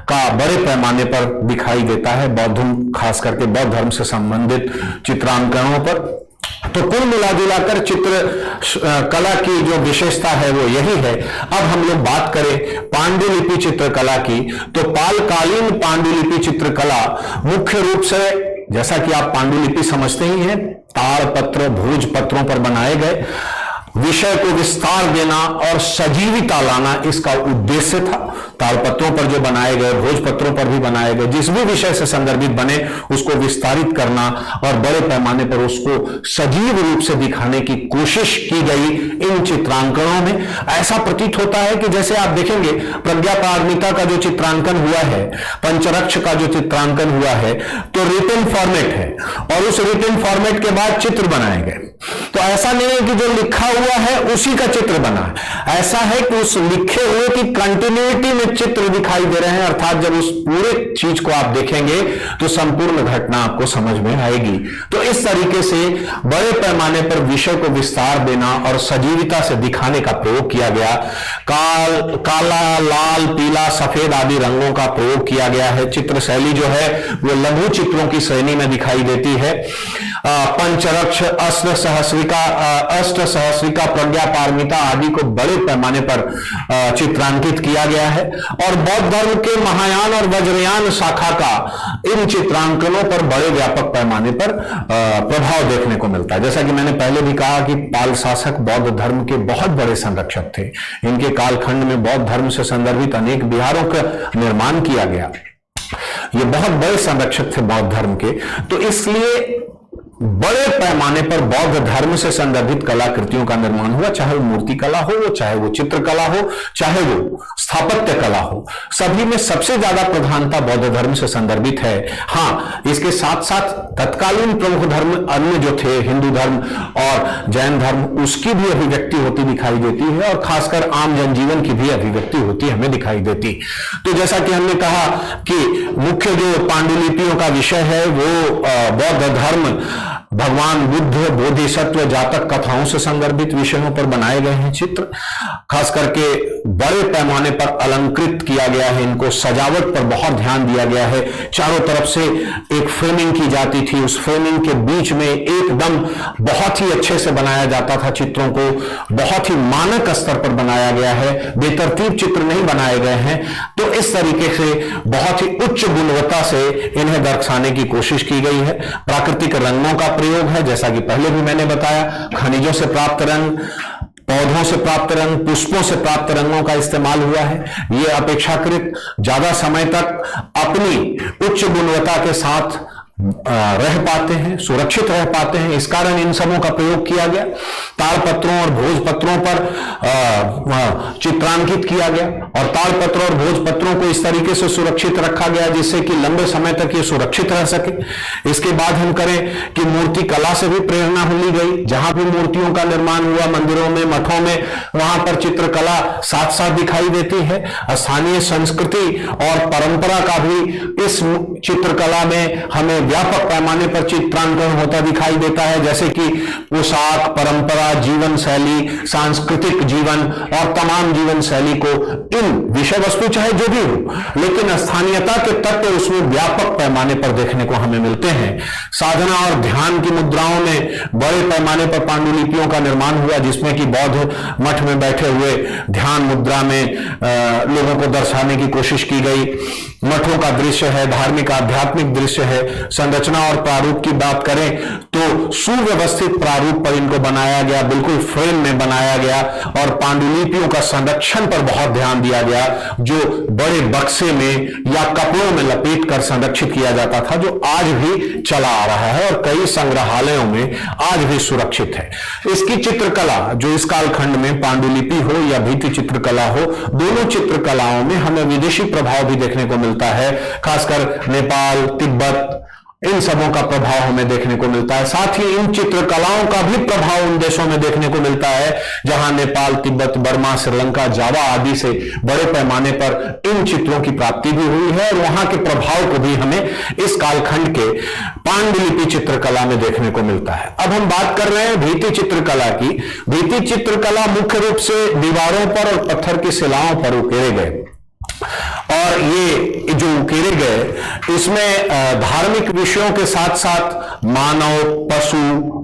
का बड़े पैमाने पर दिखाई देता है बौद्ध, खास करके बौद्ध धर्म से संबंधित चित्रांकनों पर। तो कुल मिलाजुलाकर चित्र कला की जो विशेषता है वो यही है। अब हम लोग बात करें पांडुलिपि चित्रकला की, तो पालकालीन पांडुलिपि चित्रकला मुख्य रूप से, जैसा कि आप पांडुलिपि समझते ही हैं, ताड़पत्र, भोज पत्रों पर बनाए गए, विषय को विस्तार देना और सजीवता लाना इसका उद्देश्य था। ताड़पत्रों पर जो बनाए गए, भोजपत्रों पर भी बनाए गए, जिस भी विषय से संदर्भित बने उसको विस्तारित करना और बड़े पैमाने पर उसको सजीव रूप से दिखाने की कोशिश की गई इन चित्रांकनों में। ऐसा प्रतीत होता है कि जैसे आप देखेंगे प्रज्ञा पारमिता का जो चित्रांकन हुआ है, पंचरक्ष का जो चित्रांकन हुआ है, तो रिटन फॉर्मेट है और उस रिटन फॉर्मेट के बाद चित्र बनाए गए। तो ऐसा नहीं है कि जो लिखा हुआ है उसी का चित्र बना है, ऐसा है कि उस लिखे हुए की कंटिन्यूटी में चित्र दिखाई दे रहे हैं। अर्थात जब उस पूरे चीज को आप देखेंगे तो संपूर्ण घटना आपको समझ में आएगी। तो इस तरीके से बड़े पैमाने पर विषय को विस्तार देना और सजीवता से दिखाने का प्रयोग किया गया। काला, लाल, पीला, सफेद आदि रंगों का प्रयोग किया गया है। चित्र शैली जो है वो लघु चित्रों की श्रेणी में दिखाई देती है। पंचरक्ष, अष्ट सहस्रिका, प्रज्ञा पारमिता आदि को बड़े पैमाने पर चित्रांकित किया गया है। और बौद्ध धर्म के महायान और वज्रयान शाखा का इन चित्रांकनों पर बड़े व्यापक पैमाने पर प्रभाव देखने को मिलता है। जैसा कि मैंने पहले भी कहा कि पाल शासक बौद्ध धर्म के बहुत बड़े संरक्षक थे। इनके कालखंड में बौद्ध धर्म से संदर्भित अनेक विहारों का निर्माण किया गया। ये बहुत बड़े संरक्षक थे बौद्ध धर्म के। तो इसलिए बड़े पैमाने पर बौद्ध धर्म से संदर्भित कलाकृतियों का निर्माण हुआ, चाहे वो मूर्ति कला हो, चाहे वो चित्रकला हो, चाहे वो स्थापत्य कला हो। सभी में सबसे ज्यादा प्रधानता बौद्ध धर्म से संदर्भित है। हाँ, इसके साथ साथ तत्कालीन प्रमुख धर्म अन्य जो थे, हिंदू धर्म और जैन धर्म, उसकी भी अभिव्यक्ति होती दिखाई देती है और खासकर आम जनजीवन की भी अभिव्यक्ति होती हमें दिखाई देती। तो जैसा कि हमने कहा कि मुख्य जो पांडुलिपियों का विषय है वो बौद्ध धर्म, भगवान बुद्ध, बोधिसत्व, जातक कथाओं से संदर्भित विषयों पर बनाए गए हैं चित्र। खास करके बड़े पैमाने पर अलंकृत किया गया है इनको, सजावट पर बहुत ध्यान दिया गया है। चारों तरफ से एक फ्रेमिंग की जाती थी, उस फ्रेमिंग के बीच में एकदम बहुत ही अच्छे से बनाया जाता था चित्रों को, बहुत ही मानक स्तर पर बनाया गया है, बेतरतीब चित्र नहीं बनाए गए हैं। तो इस तरीके से बहुत ही उच्च गुणवत्ता से इन्हें दर्शाने की कोशिश की गई है। प्राकृतिक रंगों का प्रयोग है, जैसा कि पहले भी मैंने बताया, खनिजों से प्राप्त रंग, पौधों से प्राप्त रंग, पुष्पों से प्राप्त रंगों का इस्तेमाल हुआ है। ये अपेक्षाकृत ज्यादा समय तक अपनी उच्च गुणवत्ता के साथ रह पाते हैं, सुरक्षित रह पाते हैं। इस कारण इन सबों का प्रयोग किया गया। ताड़पत्रों और भोजपत्रों पर चित्रांकित किया गया और ताड़पत्र और भोजपत्रों को इस तरीके से सुरक्षित रखा गया जिससे कि लंबे समय तक ये सुरक्षित रह सके। इसके बाद हम करें कि मूर्ति कला से भी प्रेरणा ली गई। जहां भी मूर्तियों का निर्माण हुआ, मंदिरों में, मठों में, वहां पर चित्रकला साथ साथ दिखाई देती है। स्थानीय संस्कृति और परंपरा का भी इस चित्रकला में हमें व्यापक पैमाने पर चित्रांकन होता दिखाई देता है, जैसे कि पोशाक, परंपरा, जीवन शैली, सांस्कृतिक जीवन और तमाम जीवन शैली को इन विषय वस्तु चाहे जो भी हो, लेकिन स्थानीयता के तत्व उसमें व्यापक पैमाने पर देखने को हमें मिलते हैं। साधना और ध्यान की मुद्राओं में बड़े पैमाने पर पांडुलिपियों का निर्माण हुआ, जिसमें कि बौद्ध मठ में बैठे हुए ध्यान मुद्रा में लोगों को दर्शाने की कोशिश की गई। मठों का दृश्य है, धार्मिक आध्यात्मिक दृश्य है। संरचना और प्रारूप की बात करें तो सुव्यवस्थित प्रारूप पर इनको बनाया गया, बिल्कुल फ्रेम में बनाया गया और पांडुलिपियों का संरक्षण पर बहुत ध्यान दिया गया, जो बड़े बक्से में या कपड़ों में लपेट कर संरक्षित किया जाता था, जो आज भी चला आ रहा है और कई संग्रहालयों में आज भी सुरक्षित है। इसकी चित्रकला जो इस कालखंड में पांडुलिपि हो या भित्ति चित्रकला हो, दोनों चित्रकलाओं में हमें विदेशी प्रभाव भी देखने को मिलता है। खासकर नेपाल, तिब्बत, इन सबों का प्रभाव हमें देखने को मिलता है। साथ ही इन चित्रकलाओं का भी प्रभाव उन देशों में देखने को मिलता है जहां नेपाल, तिब्बत, बर्मा, श्रीलंका, जावा आदि से बड़े पैमाने पर इन चित्रों की प्राप्ति भी हुई है और वहां के प्रभाव को भी हमें इस कालखंड के पांडुलिपि चित्रकला में देखने को मिलता है। अब हम बात कर रहे हैं भित्ति चित्रकला की। भित्ति चित्रकला मुख्य रूप से दीवारों पर और पत्थर की शिलाओं पर उकेरे गए और ये जो उकेरे गए इसमें धार्मिक विषयों के साथ साथ मानव, पशु,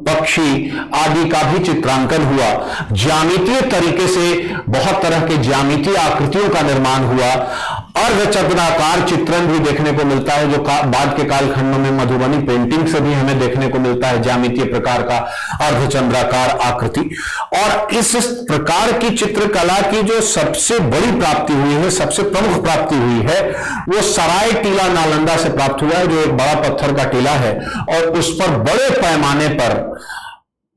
पक्षी आदि का भी चित्रांकन हुआ। ज्यामितीय तरीके से बहुत तरह के ज्यामितीय आकृतियों का निर्माण हुआ। अर्धचंद्राकार चित्रण भी देखने को मिलता है, जो बाद के कालखंडों में मधुबनी पेंटिंग से भी हमें देखने को मिलता है, ज्यामितीय प्रकार का अर्धचंद्राकार आकृति। और इस प्रकार की चित्रकला की जो सबसे बड़ी प्राप्ति हुई है, सबसे प्रमुख प्राप्ति हुई है, वो सराय टीला नालंदा से प्राप्त हुआ है, जो एक बड़ा पत्थर का टीला है और उस पर बड़े पैमाने पर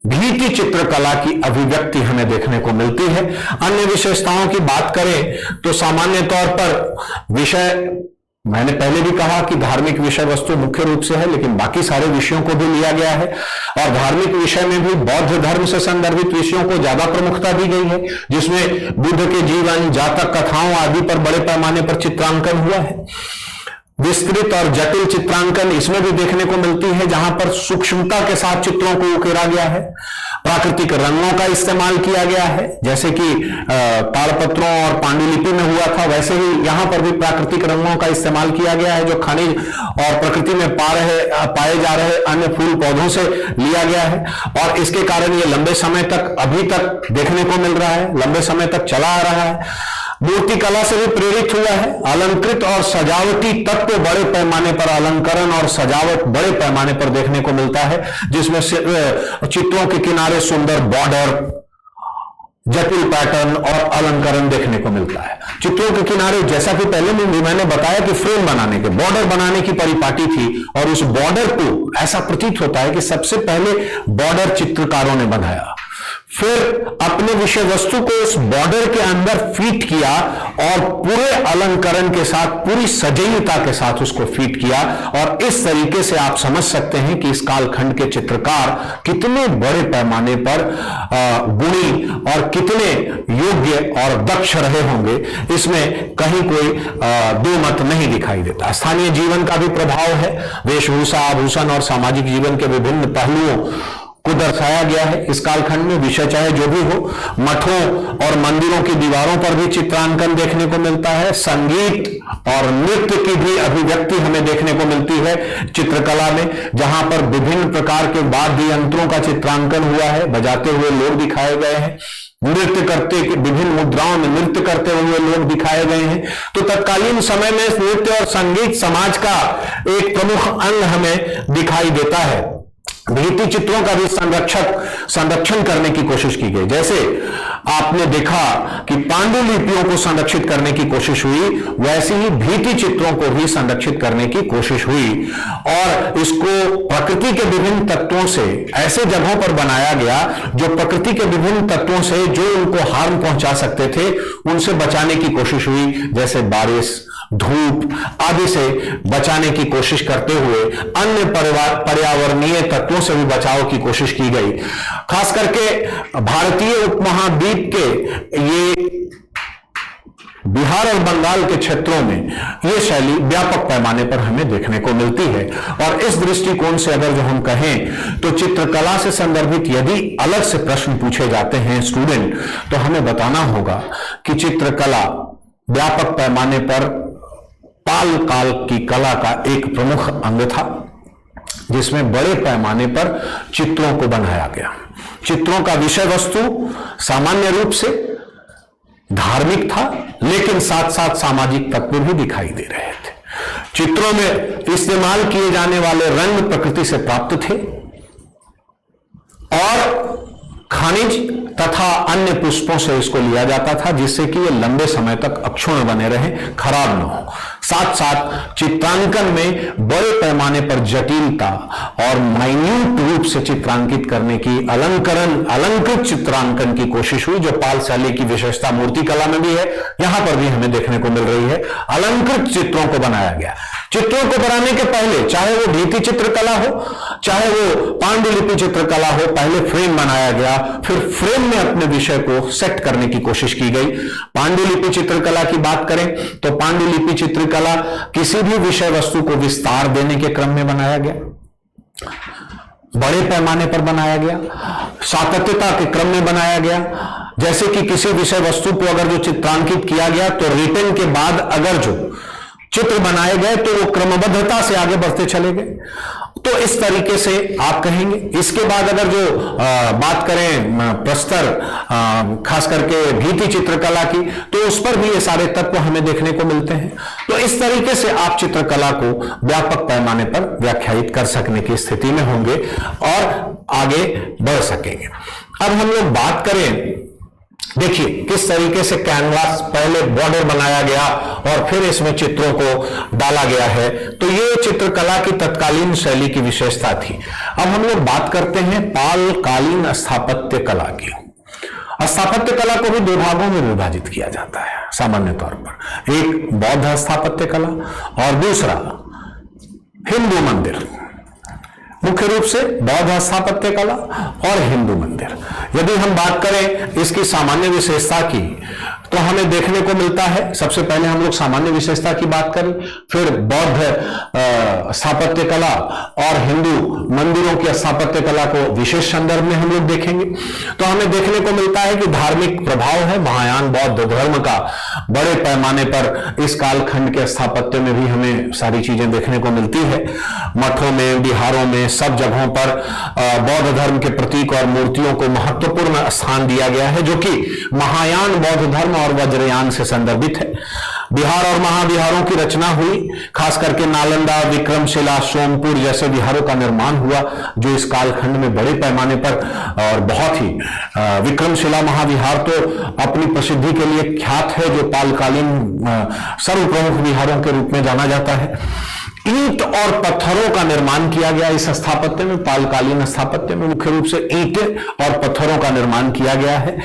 भित्ति चित्रकला की अभिव्यक्ति हमें देखने को मिलती है। अन्य विशेषताओं की बात करें तो सामान्य तौर पर विषय, मैंने पहले भी कहा कि धार्मिक विषय वस्तु मुख्य रूप से है, लेकिन बाकी सारे विषयों को भी लिया गया है और धार्मिक विषय में भी बौद्ध धर्म से संदर्भित विषयों को ज्यादा प्रमुखता दी गई है, जिसमें बुद्ध के जीवन, जातक कथाओं आदि पर बड़े पैमाने पर चित्रांकन हुआ है। विस्तृत और जटिल चित्रांकन इसमें भी देखने को मिलती है, जहां पर सूक्ष्मता के साथ चित्रों को उकेरा गया है। प्राकृतिक रंगों का इस्तेमाल किया गया है, जैसे कि ताड़पत्रों और पांडुलिपि में हुआ था, वैसे ही यहां पर भी प्राकृतिक रंगों का इस्तेमाल किया गया है, जो खनिज और प्रकृति में पाए जा रहे अन्य फूल पौधों से लिया गया है और इसके कारण ये लंबे समय तक अभी तक देखने को मिल रहा है, लंबे समय तक चला आ रहा है। मूर्ति कला से भी प्रेरित हुआ है। अलंकृत और सजावटी तत्व बड़े पैमाने पर, अलंकरण और सजावट बड़े पैमाने पर देखने को मिलता है, जिसमें चित्रों के किनारे सुंदर बॉर्डर, जटिल पैटर्न और अलंकरण देखने को मिलता है। चित्रों के किनारे, जैसा कि पहले मैंने बताया कि फ्रेम बनाने के, बॉर्डर बनाने की परिपाटी थी और उस बॉर्डर को ऐसा प्रतीत होता है कि सबसे पहले बॉर्डर चित्रकारों ने बनाया, फिर अपने विषय वस्तु को उस बॉर्डर के अंदर फिट किया और पूरे अलंकरण के साथ, पूरी सजीवता के साथ उसको फिट किया और इस तरीके से आप समझ सकते हैं कि इस कालखंड के चित्रकार कितने बड़े पैमाने पर गुणी और कितने योग्य और दक्ष रहे होंगे। इसमें कहीं कोई दो मत नहीं दिखाई देता। स्थानीय जीवन का भी प्रभाव है। वेशभूषा, आभूषण और सामाजिक जीवन के विभिन्न पहलुओं को दर्शाया गया है इस कालखंड में, विषय चाहे जो भी हो। मठों और मंदिरों की दीवारों पर भी चित्रांकन देखने को मिलता है। संगीत और नृत्य की भी अभिव्यक्ति हमें देखने को मिलती है चित्रकला में, जहां पर विभिन्न प्रकार के वाद्य यंत्रों का चित्रांकन हुआ है, बजाते हुए लोग दिखाए गए हैं, नृत्य करते, विभिन्न मुद्राओं में नृत्य करते हुए लोग दिखाए गए हैं। तो तत्कालीन समय में नृत्य और संगीत समाज का एक प्रमुख अंग हमें दिखाई देता है। भित्ति चित्रों का भी संरक्षण करने की कोशिश की गई। जैसे आपने देखा कि पांडुलिपियों को संरक्षित करने की कोशिश हुई, वैसे ही भित्ति चित्रों को भी संरक्षित करने की कोशिश हुई और इसको प्रकृति के विभिन्न तत्वों से ऐसे जगहों पर बनाया गया जो प्रकृति के विभिन्न तत्वों से जो उनको हार्म पहुंचा सकते थे उनसे बचाने की कोशिश हुई, जैसे बारिश, धूप आदि से बचाने की कोशिश करते हुए अन्य पर्यावरणीय तत्वों से भी बचाव की कोशिश की गई। खास करके भारतीय उपमहाद्वीप के ये बिहार और बंगाल के क्षेत्रों में यह शैली व्यापक पैमाने पर हमें देखने को मिलती है। और इस दृष्टिकोण से अगर जो हम कहें तो चित्रकला से संदर्भित यदि अलग से प्रश्न पूछे जाते हैं स्टूडेंट, तो हमें बताना होगा कि चित्रकला व्यापक पैमाने पर पाल काल की कला का एक प्रमुख अंग था, जिसमें बड़े पैमाने पर चित्रों को बनाया गया। चित्रों का विषय वस्तु सामान्य रूप से धार्मिक था, लेकिन साथ साथ सामाजिक तत्व भी दिखाई दे रहे थे। चित्रों में इस्तेमाल किए जाने वाले रंग प्रकृति से प्राप्त थे और खनिज तथा अन्य पुष्पों से इसको लिया जाता था, जिससे कि ये लंबे समय तक अक्षुण्ण बने रहे, खराब न हो। साथ साथ चित्रांकन में बड़े पैमाने पर जटिलता और माइन्यूट रूप से चित्रांकित करने की अलंकृत चित्रांकन की कोशिश हुई, जो पाल शैली की विशेषता मूर्ति कला में भी है, यहां पर भी हमें देखने को मिल रही है। अलंकृत चित्रों को बनाया गया। चित्रों को बनाने के पहले, चाहे वो भित्ति चित्रकला हो, चाहे वो पांडुलिपि चित्रकला हो, पहले फ्रेम बनाया गया, फिर फ्रेम में अपने विषय को सेट करने की कोशिश की गई। पांडुलिपि चित्रकला की बात करें तो पांडुलिपि चित्रकला किसी भी विषय वस्तु को विस्तार देने के क्रम में बनाया गया, बड़े पैमाने पर बनाया गया, सातत्यता के क्रम में बनाया गया। जैसे कि किसी विषय वस्तु को अगर जो चित्रांकित किया गया तो रिटन के बाद अगर जो चित्र बनाए गए तो वो क्रमबद्धता से आगे बढ़ते चले गए, तो इस तरीके से आप कहेंगे। इसके बाद अगर जो बात करें प्रस्तर, खास करके भित्ति चित्रकला की, तो उस पर भी ये सारे तत्व हमें देखने को मिलते हैं। तो इस तरीके से आप चित्रकला को व्यापक पैमाने पर व्याख्यायित कर सकने की स्थिति में होंगे और आगे बढ़ सकेंगे। अब हम लोग बात करें, देखिए किस तरीके से कैनवास पहले बॉर्डर बनाया गया और फिर इसमें चित्रों को डाला गया है, तो ये चित्रकला की तत्कालीन शैली की विशेषता थी। अब हम लोग बात करते हैं पालकालीन स्थापत्य कला की। स्थापत्य कला को भी दो भागों में विभाजित किया जाता है सामान्य तौर पर, एक बौद्ध स्थापत्य कला और दूसरा हिंदू मंदिर। मुख्य रूप से बौद्ध स्थापत्य कला और हिंदू मंदिर। यदि हम बात करें इसकी सामान्य विशेषता की, तो हमें देखने को मिलता है, सबसे पहले हम लोग सामान्य विशेषता की बात करें, फिर बौद्ध स्थापत्य कला और हिंदू मंदिरों की स्थापत्य कला को विशेष संदर्भ में हम लोग देखेंगे, तो हमें देखने को मिलता है कि धार्मिक प्रभाव है महायान बौद्ध धर्म का बड़े पैमाने पर इस कालखंड के स्थापत्य में भी हमें सारी चीजें देखने को मिलती है। मठों में, विहारों में, सब जगहों पर बौद्ध धर्म के प्रतीक और मूर्तियों को महत्वपूर्ण स्थान दिया गया है, जो कि महायान बौद्ध धर्म और वज्रयान से संदर्भित है। विहार और महाविहारों की रचना हुई, खास करके नालंदा, विक्रमशिला, सोमपुर जैसे विहारों का निर्माण हुआ, जो इस कालखंड में बड़े पैमाने पर और बहुत ही विक्रमशिला महाविहार तो अपनी प्रसिद्धि के लिए ख्यात है, जो पालकालीन सर्व प्रमुख विहारों के रूप में जाना जाता है। ईंट और पत्थरों का निर्माण किया गया इस स्थापत्य में, पालकालीन स्थापत्य में मुख्य रूप से ईंट और पत्थरों का निर्माण किया गया है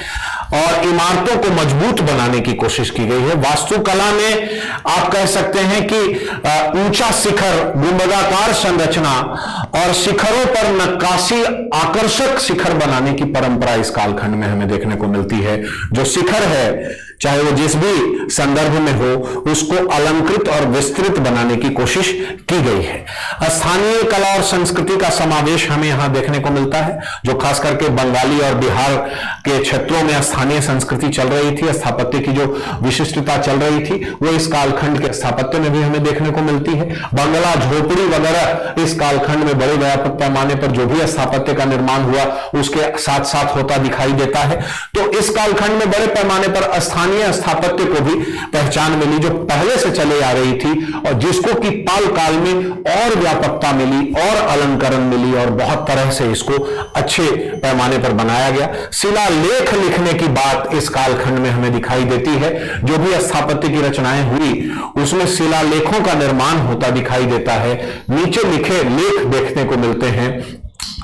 और इमारतों को मजबूत बनाने की कोशिश की गई है। वास्तुकला में आप कह सकते हैं कि ऊंचा शिखर, गुंबदाकार संरचना और शिखरों पर नक्काशी, आकर्षक शिखर बनाने की परंपरा इस कालखंड में हमें देखने को मिलती है। जो शिखर है, चाहे वो जिस भी संदर्भ में हो, उसको अलंकृत और विस्तृत बनाने की कोशिश की गई है। स्थानीय कला और संस्कृति का समावेश हमें यहां देखने को मिलता है, जो खास करके बंगाली और बिहार के क्षेत्रों में स्थानीय संस्कृति चल रही थी, स्थापत्य की जो विशिष्टता चल रही थी, वो इस कालखंड के स्थापत्य में भी हमें देखने को मिलती है। बंगला, झोपड़ी वगैरह इस कालखंड में बड़े व्यापक पैमाने पर जो भी स्थापत्य का निर्माण हुआ, उसके साथ साथ होता दिखाई देता है। तो इस कालखंड में बड़े पैमाने पर स्थानीय स्थानीय स्थापत्य को भी पहचान मिली जो पहले से चले आ रही थी और जिसको कि पाल काल में और व्यापकता मिली और अलंकरण मिली और बहुत तरह से इसको अच्छे पैमाने पर बनाया गया। शिलालेख लिखने की बात इस कालखंड में हमें दिखाई देती है। जो भी स्थापत्य की रचनाएं हुई उसमें शिलालेखों का निर्माण होता दिखाई देता है। नीचे लिखे लेख देखने को मिलते हैं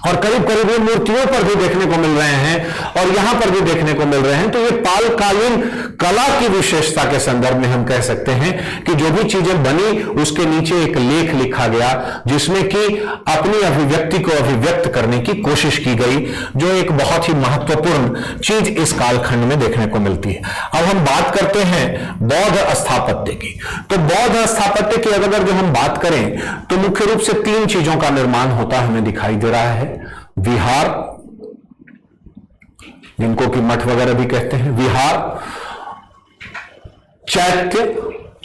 और करीब करीब ये मूर्तियों पर भी देखने को मिल रहे हैं और यहां पर भी देखने को मिल रहे हैं। तो ये पालकालीन कला की विशेषता के संदर्भ में हम कह सकते हैं कि जो भी चीजें बनी उसके नीचे एक लेख लिखा गया जिसमें कि अपनी अभिव्यक्ति को अभिव्यक्त करने की कोशिश की गई, जो एक बहुत ही महत्वपूर्ण चीज इस कालखंड में देखने को मिलती है। अब हम बात करते हैं बौद्ध स्थापत्य की। तो बौद्ध स्थापत्य की अगर जो हम बात करें तो मुख्य रूप से तीन चीजों का निर्माण होता हमें दिखाई दे रहा है। विहार, जिनको कि मठ वगैरह भी कहते हैं, विहार, चैत्य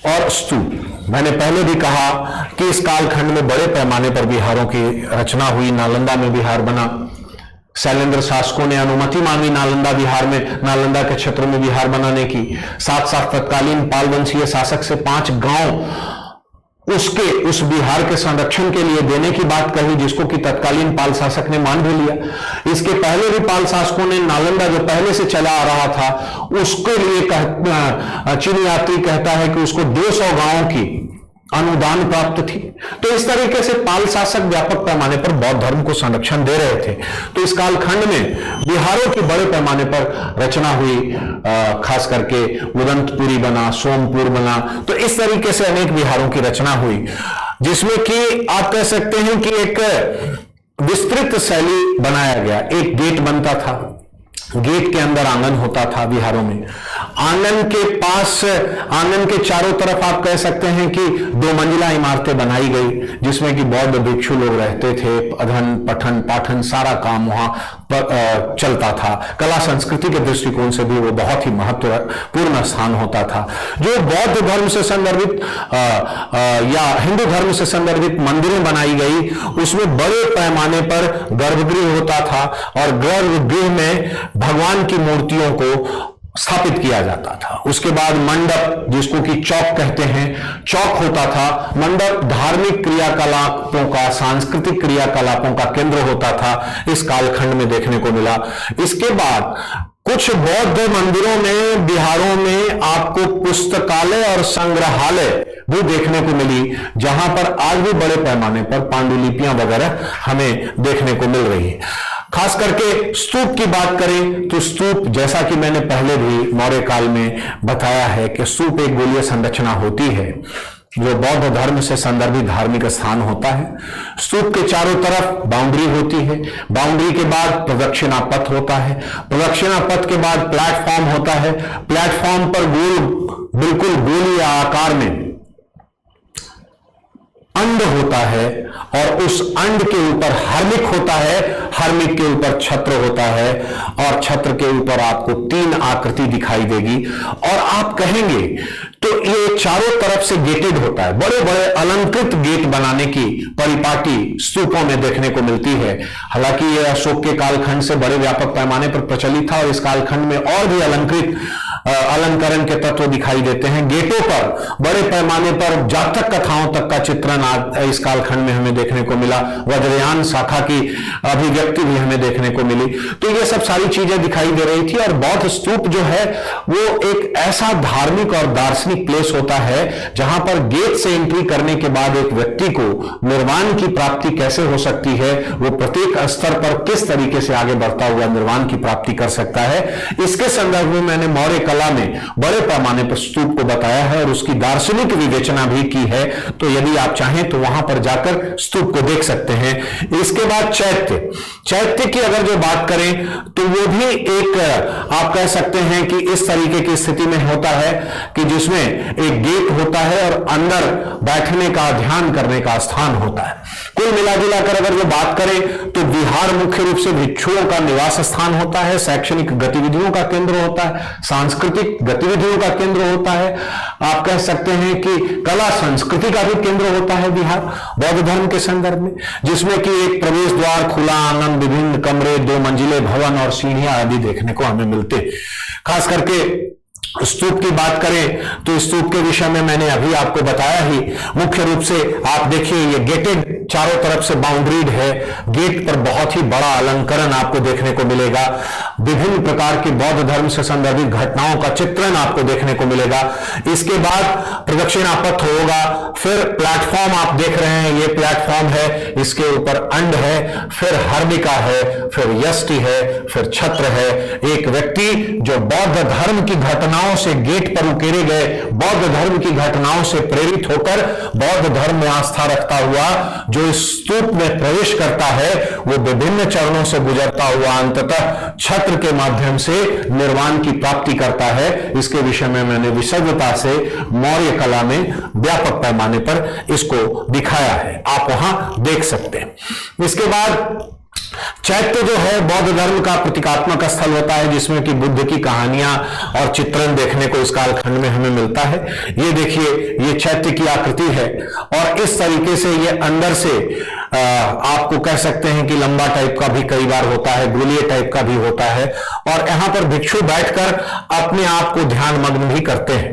और स्तूप। मैंने पहले भी कहा कि इस कालखंड में बड़े पैमाने पर विहारों की रचना हुई। नालंदा में विहार बना, शैलेंद्र शासकों ने अनुमति मांगी नालंदा विहार में, नालंदा के क्षेत्र में विहार बनाने की। साथ साथ तत्कालीन पाल वंशीय शासक से 5 गांव उस विहार के संरक्षण के लिए देने की बात कही, जिसको कि तत्कालीन पाल शासक ने मान भी लिया। इसके पहले भी पाल शासकों ने नालंदा जो पहले से चला आ रहा था उसके लिए चीनी यात्री कहता है कि उसको 200 गांवों की अनुदान प्राप्त थी। तो इस तरीके से पाल शासक व्यापक पैमाने पर बौद्ध धर्म को संरक्षण दे रहे थे। तो इस कालखंड में विहारों की बड़े पैमाने पर रचना हुई, खास करके उदंतपुरी बना, सोमपुर बना। तो इस तरीके से अनेक विहारों की रचना हुई जिसमें कि आप कह सकते हैं कि एक विस्तृत शैली बनाया गया। एक गेट बनता था, गेट के अंदर आंगन होता था विहारों में। आंगन के पास, आंगन के चारों तरफ आप कह सकते हैं कि 2 मंजिला इमारतें बनाई गई जिसमें कि बौद्ध भिक्षु लोग रहते थे। अध्ययन, पठन, पाठन सारा काम वहां पर चलता था। कला संस्कृति के दृष्टिकोण से भी वो बहुत ही महत्वपूर्ण स्थान होता था। जो बौद्ध धर्म से संदर्भित या हिंदू धर्म से संदर्भित मंदिरें बनाई गई उसमें बड़े पैमाने पर गर्भगृह होता था और गर्भगृह में भगवान की मूर्तियों को स्थापित किया जाता था। उसके बाद मंडप, जिसको कि चौक कहते हैं, चौक होता था। मंडप धार्मिक क्रियाकलापों का, सांस्कृतिक क्रियाकलापों का केंद्र होता था, इस कालखंड में देखने को मिला। इसके बाद कुछ बौद्ध मंदिरों में, बिहारों में आपको पुस्तकालय और संग्रहालय भी देखने को मिली, जहां पर आज भी बड़े पैमाने पर पांडुलिपियां वगैरह हमें देखने को मिल रही है। खास करके स्तूप की बात करें तो स्तूप, जैसा कि मैंने पहले भी मौर्य काल में बताया है कि स्तूप एक गोलीय संरचना होती है जो बौद्ध धर्म से संदर्भित धार्मिक स्थान होता है। स्तूप के चारों तरफ बाउंड्री होती है। बाउंड्री के बाद प्रदक्षिणा पथ होता है। प्रदक्षिणा पथ के बाद प्लेटफॉर्म होता है। प्लेटफॉर्म पर बिल्कुल गोलीय आकार में अंड होता है और उस अंड के ऊपर हर्मिक होता है, हर्मिक के ऊपर छत्र होता है और छत्र के ऊपर आपको 3 आकृति दिखाई देगी। और आप कहेंगे तो ये चारों तरफ से गेटेड होता है। बड़े बड़े अलंकृत गेट बनाने की परिपाटी स्तूपों में देखने को मिलती है। हालांकि ये अशोक के कालखंड से बड़े व्यापक पैमाने पर प्रचलित था और इस कालखंड में और भी अलंकृत अलंकरण के तत्व दिखाई देते हैं। गेटों पर बड़े पैमाने पर जातक कथाओं तक का चित्रण इस कालखंड में हमें देखने को मिला। वज्रयान शाखा की अभिव्यक्ति भी हमें देखने को मिली। तो ये सब सारी चीजें दिखाई दे रही थी। और बौद्ध स्तूप जो है वो एक ऐसा धार्मिक और दार्शनिक प्लेस होता है जहां पर गेट से एंट्री करने के बाद एक व्यक्ति को निर्वाण की प्राप्ति कैसे हो सकती है, वो प्रत्येक स्तर पर किस तरीके से आगे बढ़ता हुआ निर्वाण की प्राप्ति कर सकता है, इसके संदर्भ में मैंने मौर्य कला में बड़े पैमाने पर स्तूप को बताया है और उसकी दार्शनिक विवेचना भी की है। तो यदि आप चाहें तो वहां पर जाकर स्तूप को देख सकते हैं। इसके बाद चैत्य, चैत्य की अगर जो बात करें तो वो भी एक आप कह सकते हैं कि इस तरीके की स्थिति में होता है कि जिसमें एक गेट होता है और अंदर बैठने का, ध्यान करने का स्थान होता है। कुल मिला जुलाकर अगर जो बात करें तो विहार मुख्य रूप से भिक्षुओं का निवास स्थान होता है, शैक्षणिक गतिविधियों का केंद्र होता है, सांस्कृतिक गतिविधियों का केंद्र होता है। आप कह सकते हैं कि कला संस्कृति का भी केंद्र होता है विहार बौद्ध धर्म के संदर्भ में, जिसमें कि एक प्रवेश द्वार, खुला आंगन, विभिन्न कमरे, 2 मंजिले भवन और सीढ़ियां आदि देखने को हमें मिलते। खास करके स्तूप की बात करें तो स्तूप के विषय में मैंने अभी आपको बताया ही। मुख्य रूप से आप देखिए ये गेटेड, चारों तरफ से बाउंड्रीड है। गेट पर बहुत ही बड़ा अलंकरण आपको देखने को मिलेगा। विभिन्न प्रकार की बौद्ध धर्म से संदर्भित घटनाओं का चित्रण आपको देखने को मिलेगा। इसके बाद प्रदक्षिणा पथ होगा, फिर प्लेटफॉर्म आप देख रहे हैं, ये प्लेटफॉर्म है, इसके ऊपर अंड है, फिर हर्मिका है, फिर यष्टि है, फिर छत्र है। एक व्यक्ति जो बौद्ध धर्म की घटनाओं से गेट पर उकेरे गए, बौद्ध धर्म की घटनाओं से प्रेरित होकर बौद्ध धर्म में आस्था रखता हुआ जो इस स्तूप में प्रवेश करता है, वो विभिन्न चरणों से गुजरता हुआ अंततः छत्र के माध्यम से निर्वाण की प्राप्ति करता है। इसके विषय में मैंने विशदता से मौर्य कला में व्यापक पैमाने पर इसको दिखाया है, आप वहां देख सकते हैं। इसके बाद चैत्य जो है बौद्ध धर्म का प्रतीकात्मक स्थल होता है, जिसमें कि बुद्ध की कहानियां और चित्रण देखने को इस कालखंड में हमें मिलता है। ये देखिए, ये चैत्य की आकृति है और इस तरीके से ये अंदर से आपको कह सकते हैं कि लंबा टाइप का भी कई बार होता है, गोलीय टाइप का भी होता है, और यहां पर भिक्षु बैठकर अपने आप को ध्यान मग्न भी करते हैं।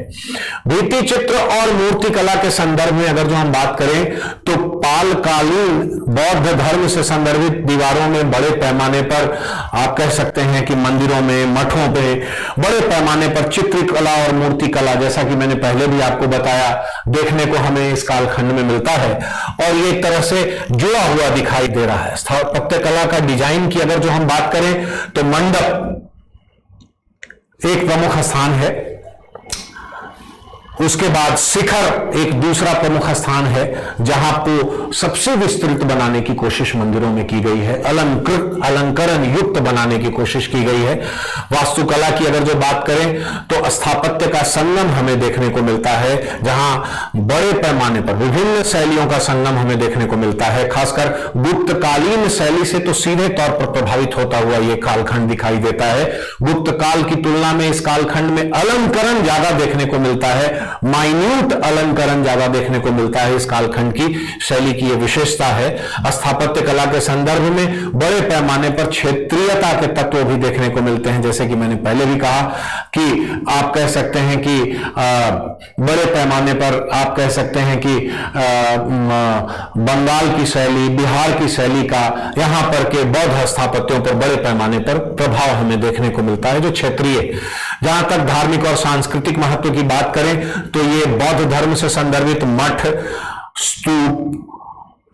भित्ति चित्र और मूर्ति कला के संदर्भ में अगर जो हम बात करें तो पालकालीन बौद्ध धर्म से संदर्भित दीवारों में बड़े पैमाने पर आप कह सकते हैं कि मंदिरों में, मठों पे बड़े पैमाने पर चित्रकला और मूर्ति कला, जैसा कि मैंने पहले भी आपको बताया, देखने को हमें इस कालखंड में मिलता है और ये एक तरह से जुड़ा हुआ दिखाई दे रहा है। स्थापत्य कला का डिजाइन की अगर जो हम बात करें तो मंडप एक प्रमुख स्थान है, उसके बाद शिखर एक दूसरा प्रमुख स्थान है जहां को सबसे विस्तृत बनाने की कोशिश मंदिरों में की गई है, अलंकरण युक्त बनाने की कोशिश की गई है। वास्तुकला की अगर जो बात करें तो स्थापत्य का संगम हमें देखने को मिलता है, जहां बड़े पैमाने पर विभिन्न शैलियों का संगम हमें देखने को मिलता है। खासकर गुप्तकालीन शैली से तो सीधे तौर पर प्रभावित होता हुआ यह कालखंड दिखाई देता है। गुप्त काल की तुलना में इस कालखंड में अलंकरण ज्यादा देखने को मिलता है, माइन्यूट अलंकरण ज्यादा देखने को मिलता है। इस कालखंड की शैली की यह विशेषता है। स्थापत्य कला के संदर्भ में बड़े पैमाने पर क्षेत्रीयता के तत्व भी देखने को मिलते हैं, जैसे कि मैंने पहले भी कहा कि आप कह सकते हैं कि बड़े पैमाने पर आप कह सकते हैं कि बंगाल की शैली, बिहार की शैली का यहां पर के बौद्ध स्थापत्यों पर बड़े पैमाने पर प्रभाव हमें देखने को मिलता है, जो क्षेत्रीय। जहां तक धार्मिक और सांस्कृतिक महत्व की बात करें तो ये बौद्ध धर्म से संदर्भित मठ, स्तूप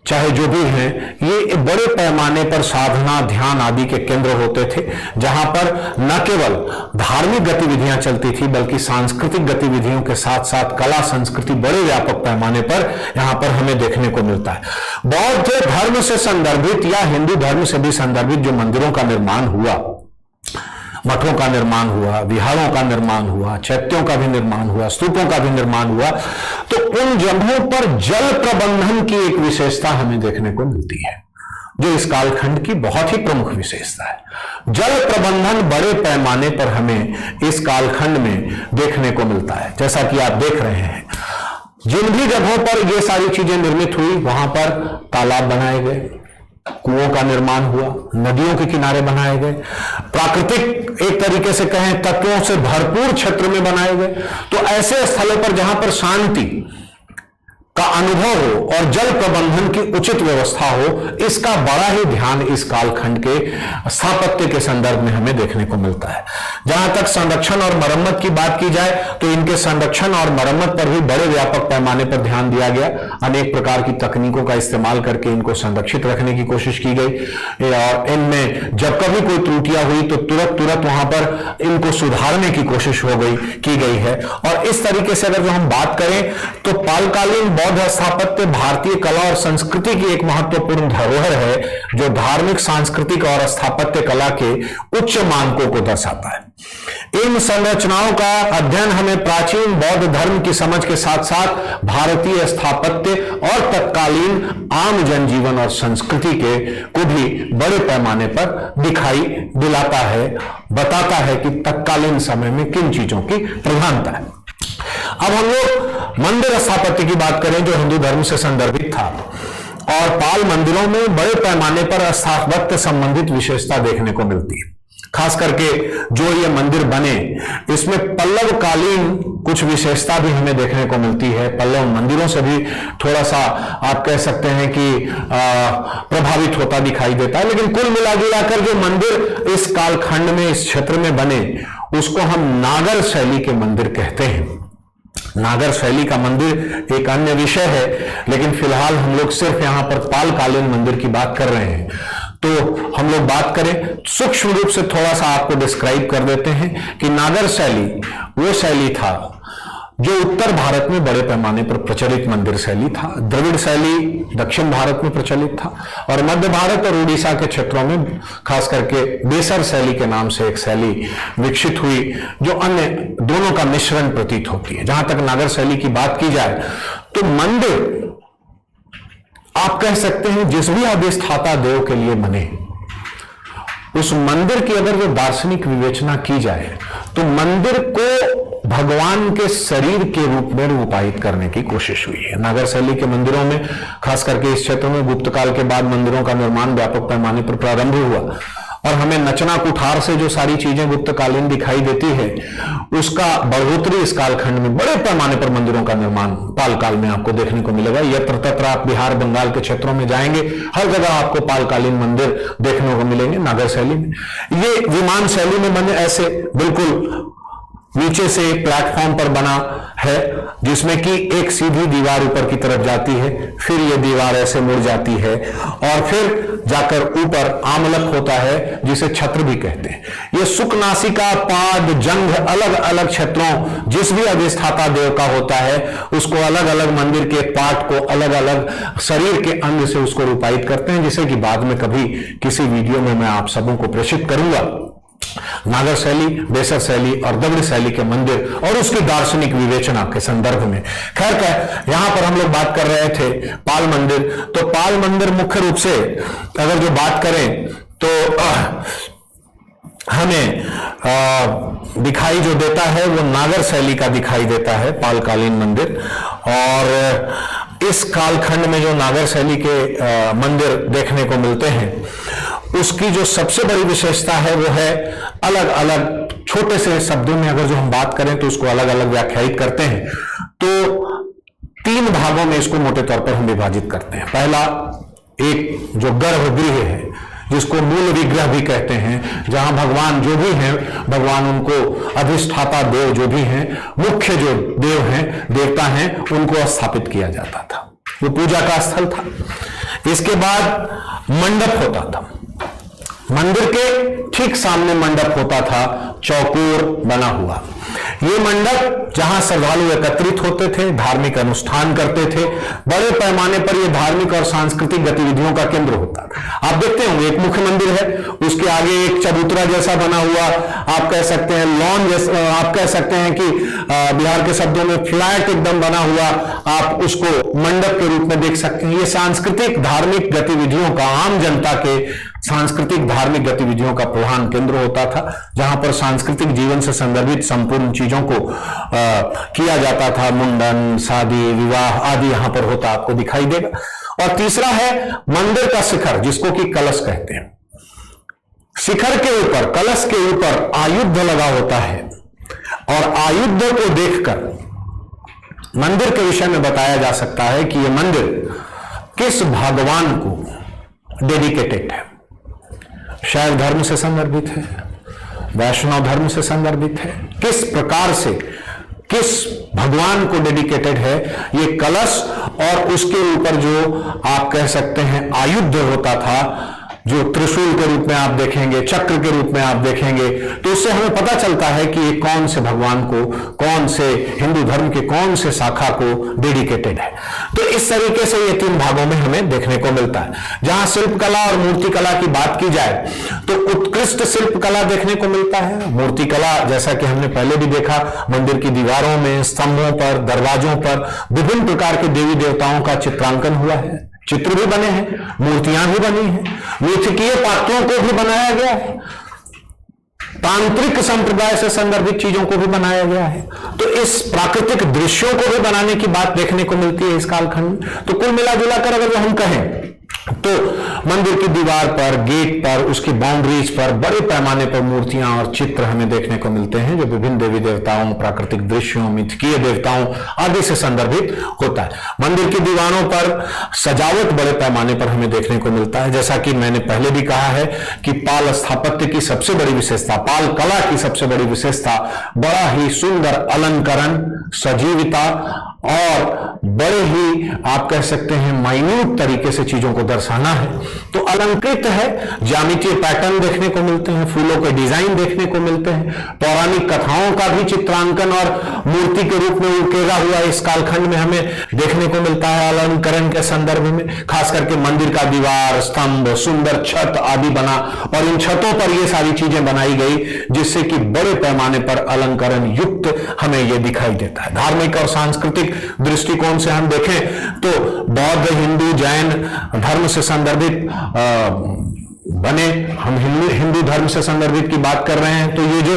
चाहे जो भी हैं, ये बड़े पैमाने पर साधना, ध्यान आदि के केंद्र होते थे, जहां पर न केवल धार्मिक गतिविधियां चलती थी बल्कि सांस्कृतिक गतिविधियों के साथ साथ कला संस्कृति बड़े व्यापक पैमाने पर यहां पर हमें देखने को मिलता है। बौद्ध धर्म से संदर्भित या हिंदू धर्म से भी संदर्भित जो मंदिरों का निर्माण हुआ, मठों का निर्माण हुआ, विहारों का निर्माण हुआ, चैत्यों का भी निर्माण हुआ, स्तूपों का भी निर्माण हुआ, तो उन जगहों पर जल प्रबंधन की एक विशेषता हमें देखने को मिलती है, जो इस कालखंड की बहुत ही प्रमुख विशेषता है। जल प्रबंधन बड़े पैमाने पर हमें इस कालखंड में देखने को मिलता है। जैसा कि आप देख रहे हैं, जिन भी जगहों पर ये सारी चीजें निर्मित हुई वहां पर तालाब बनाए गए, कुओं का निर्माण हुआ, नदियों के किनारे बनाए गए, प्राकृतिक एक तरीके से कहें तत्वों से भरपूर क्षेत्र में बनाए गए। तो ऐसे स्थलों पर जहां पर शांति का अनुभव हो और जल प्रबंधन की उचित व्यवस्था हो, इसका बड़ा ही ध्यान इस कालखंड के स्थापत्य के संदर्भ में हमें देखने को मिलता है। जहां तक संरक्षण और मरम्मत की बात की जाए तो इनके संरक्षण और मरम्मत पर भी बड़े व्यापक पैमाने पर ध्यान दिया गया। अनेक प्रकार की तकनीकों का इस्तेमाल करके इनको संरक्षित रखने की कोशिश की गई और इनमें जब कभी कोई त्रुटियां हुई तो तुरंत वहां पर इनको सुधारने की कोशिश की गई है। और इस तरीके से अगर जो हम बात करें तो पालकालीन बौद्ध स्थापत्य भारतीय कला और संस्कृति की एक महत्वपूर्ण धरोहर है, जो धार्मिक, सांस्कृतिक और स्थापत्य कला के उच्च मानकों को दर्शाता है। इन संरचनाओं का अध्ययन हमें प्राचीन बौद्ध धर्म की समझ के साथ साथ भारतीय स्थापत्य और तत्कालीन आम जनजीवन और संस्कृति के को भी बड़े पैमाने पर दिखाई दिलाता है, बताता है कि तत्कालीन समय में किन चीजों की प्रधानता है। अब हम लोग मंदिर स्थापत्य की बात करें जो हिंदू धर्म से संदर्भित था, और पाल मंदिरों में बड़े पैमाने पर स्थापत्य संबंधित विशेषता देखने को मिलती है। खास करके जो ये मंदिर बने, इसमें पल्लव कालीन कुछ विशेषता भी हमें देखने को मिलती है। पल्लव मंदिरों से भी थोड़ा सा आप कह सकते हैं कि प्रभावित होता दिखाई देता है। लेकिन कुल मिलाकर जो मंदिर इस कालखंड में, इस क्षेत्र में बने, उसको हम नागर शैली के मंदिर कहते हैं। नागर शैली का मंदिर एक अन्य विषय है, लेकिन फिलहाल हम लोग सिर्फ यहां पर पालकालीन मंदिर की बात कर रहे हैं। तो हम लोग बात करें, सूक्ष्म रूप से थोड़ा सा आपको डिस्क्राइब कर देते हैं कि नागर शैली वो शैली था जो उत्तर भारत में बड़े पैमाने पर प्रचलित मंदिर शैली था। द्रविड़ शैली दक्षिण भारत में प्रचलित था, और मध्य भारत और उड़ीसा के क्षेत्रों में खास करके बेसर शैली के नाम से एक शैली विकसित हुई, जो अन्य दोनों का मिश्रण प्रतीत होती है। जहां तक नागर शैली की बात की जाए तो मंदिर आप कह सकते हैं जिस भी अधिष्ठाता देव के लिए बने, उस मंदिर की अगर जो दार्शनिक विवेचना की जाए तो मंदिर को भगवान के शरीर के रूप में रूपायित करने की कोशिश हुई है। नागर शैली के मंदिरों में, खास करके इस क्षेत्र में गुप्त काल के बाद मंदिरों का निर्माण व्यापक पैमाने पर प्रारंभ हुआ, और हमें नचना कुठार से जो सारी चीजें गुप्तकालीन दिखाई देती है, उसका बढ़ोतरी इस कालखंड में बड़े पैमाने पर मंदिरों का निर्माण पाल काल में आपको देखने को मिलेगा। यत्र तत्र आप बिहार बंगाल के क्षेत्रों में जाएंगे, हर जगह आपको पालकालीन मंदिर देखने को मिलेंगे नागर शैली में। ये विमान शैली में बने, ऐसे बिल्कुल नीचे से एक प्लेटफॉर्म पर बना है, जिसमें कि एक सीधी दीवार ऊपर की तरफ जाती है, फिर ये दीवार ऐसे मुड़ जाती है, और फिर जाकर ऊपर आमलक होता है, जिसे छत्र भी कहते हैं। ये सुक, नासिका, पाद, जंघ, अलग अलग क्षेत्रों, जिस भी अधिष्ठाता देव का होता है, उसको अलग अलग मंदिर के पार्ट को अलग अलग शरीर के अंग से उसको रूपायित करते हैं, जिसे कि बाद में कभी किसी वीडियो में मैं आप सबों को प्रेषित करूंगा। नागर शैली, बेसर शैली और द्रविड़ शैली के मंदिर और उसकी दार्शनिक विवेचना के संदर्भ में, खैर क्या यहां पर हम लोग बात कर रहे थे पाल मंदिर। तो पाल मंदिर मुख्य रूप से अगर जो बात करें तो हमें दिखाई जो देता है वो नागर शैली का दिखाई देता है, पालकालीन मंदिर। और इस कालखंड में जो नागर शैली के मंदिर देखने को मिलते हैं, उसकी जो सबसे बड़ी विशेषता है वो है अलग अलग, छोटे से शब्दों में अगर जो हम बात करें तो उसको अलग अलग व्याख्यायित करते हैं। तो 3 भागों में इसको मोटे तौर पर हम विभाजित करते हैं। पहला, एक जो गर्भगृह है, जिसको मूल विग्रह भी कहते हैं, जहां भगवान जो भी हैं, भगवान उनको अधिष्ठाता देव जो भी हैं, मुख्य जो देव हैं, देवता हैं, उनको स्थापित किया जाता था, वो पूजा का स्थल था। इसके बाद मंडप होता था, मंदिर के ठीक सामने मंडप होता था, चौकोर बना हुआ। ये मंडप जहां श्रद्धालु एकत्रित होते थे, धार्मिक अनुष्ठान करते थे, बड़े पैमाने पर ये धार्मिक और सांस्कृतिक गतिविधियों का केंद्र होता। आप देखते होंगे एक मुख्य मंदिर है, उसके आगे एक चबूतरा जैसा बना हुआ, आप कह सकते हैं लॉन जैसा, आप कह सकते हैं कि बिहार के शब्दों में फ्लैट एकदम बना हुआ, आप उसको मंडप के रूप में देख सकते हैं। ये सांस्कृतिक धार्मिक गतिविधियों का, आम जनता के सांस्कृतिक धार्मिक गतिविधियों का प्रधान केंद्र होता था, जहां पर सांस्कृतिक जीवन से संदर्भित संपूर्ण चीजों को किया जाता था। मुंडन, शादी, विवाह आदि यहां पर होता आपको दिखाई देगा। और तीसरा है मंदिर का शिखर, जिसको कि कलश कहते हैं। शिखर के ऊपर, कलश के ऊपर आयुध लगा होता है, और आयुध को देखकर मंदिर के विषय में बताया जा सकता है कि यह मंदिर किस भगवान को डेडिकेटेड है। शैव धर्म से संदर्भित है, वैष्णव धर्म से संदर्भित है, किस प्रकार से, किस भगवान को डेडिकेटेड है ये कलश, और उसके ऊपर जो आप कह सकते हैं आयुध होता था, जो त्रिशूल के रूप में आप देखेंगे, चक्र के रूप में आप देखेंगे, तो उससे हमें पता चलता है कि ये कौन से भगवान को, कौन से हिंदू धर्म के कौन से शाखा को डेडिकेटेड है। तो इस तरीके से ये 3 भागों में हमें देखने को मिलता है। जहां शिल्पकला और मूर्तिकला की बात की जाए तो उत्कृष्ट शिल्पकला देखने को मिलता है। मूर्तिकला, जैसा कि हमने पहले भी देखा, मंदिर की दीवारों में, स्तंभों पर, दरवाजों पर विभिन्न प्रकार के देवी देवताओं का चित्रांकन हुआ है, चित्र भी बने हैं, मूर्तियां भी बनी हैं, मिथकीय पात्रों को भी बनाया गया है, तांत्रिक संप्रदाय से संदर्भित चीजों को भी बनाया गया है। तो इस प्राकृतिक दृश्यों को भी बनाने की बात देखने को मिलती है इस कालखंड में। तो कुल मिला जुलाकर अगर हम कहें तो मंदिर की दीवार पर, गेट पर, उसकी बाउंड्रीज पर बड़े पैमाने पर मूर्तियां और चित्र हमें देखने को मिलते हैं जो विभिन्न देवी देवताओं, प्राकृतिक दृश्यों, मिथकीय देवताओं आदि से संदर्भित होता है। मंदिर की दीवारों पर सजावट बड़े पैमाने पर हमें देखने को मिलता है। जैसा कि मैंने पहले भी कहा है कि पाल स्थापत्य की सबसे बड़ी विशेषता, पाल कला की सबसे बड़ी विशेषता बड़ा ही सुंदर अलंकरण, सजीवता और बड़े ही आप कह सकते हैं माइन्यूट तरीके से चीजों को दर्शाना है। तो अलंकृत है, ज्यामितीय पैटर्न देखने को मिलते हैं, फूलों के डिजाइन देखने को मिलते हैं, पौराणिक कथाओं का भी चित्रांकन और मूर्ति के रूप में उकेरा हुआ इस कालखंड में हमें देखने को मिलता है अलंकरण के संदर्भ में। खास करके मंदिर का दीवार, स्तंभ, सुंदर छत आदि बना और इन छतों पर ये सारी चीजें बनाई गई जिससे कि बड़े पैमाने पर अलंकरण युक्त हमें यह दिखाई देता है। धार्मिक और सांस्कृतिक दृष्टिकोण से हम देखें तो बौद्ध, हिंदू, जैन धर्म से संदर्भित बने, हम हिंदू धर्म से संदर्भित की बात कर रहे हैं तो ये जो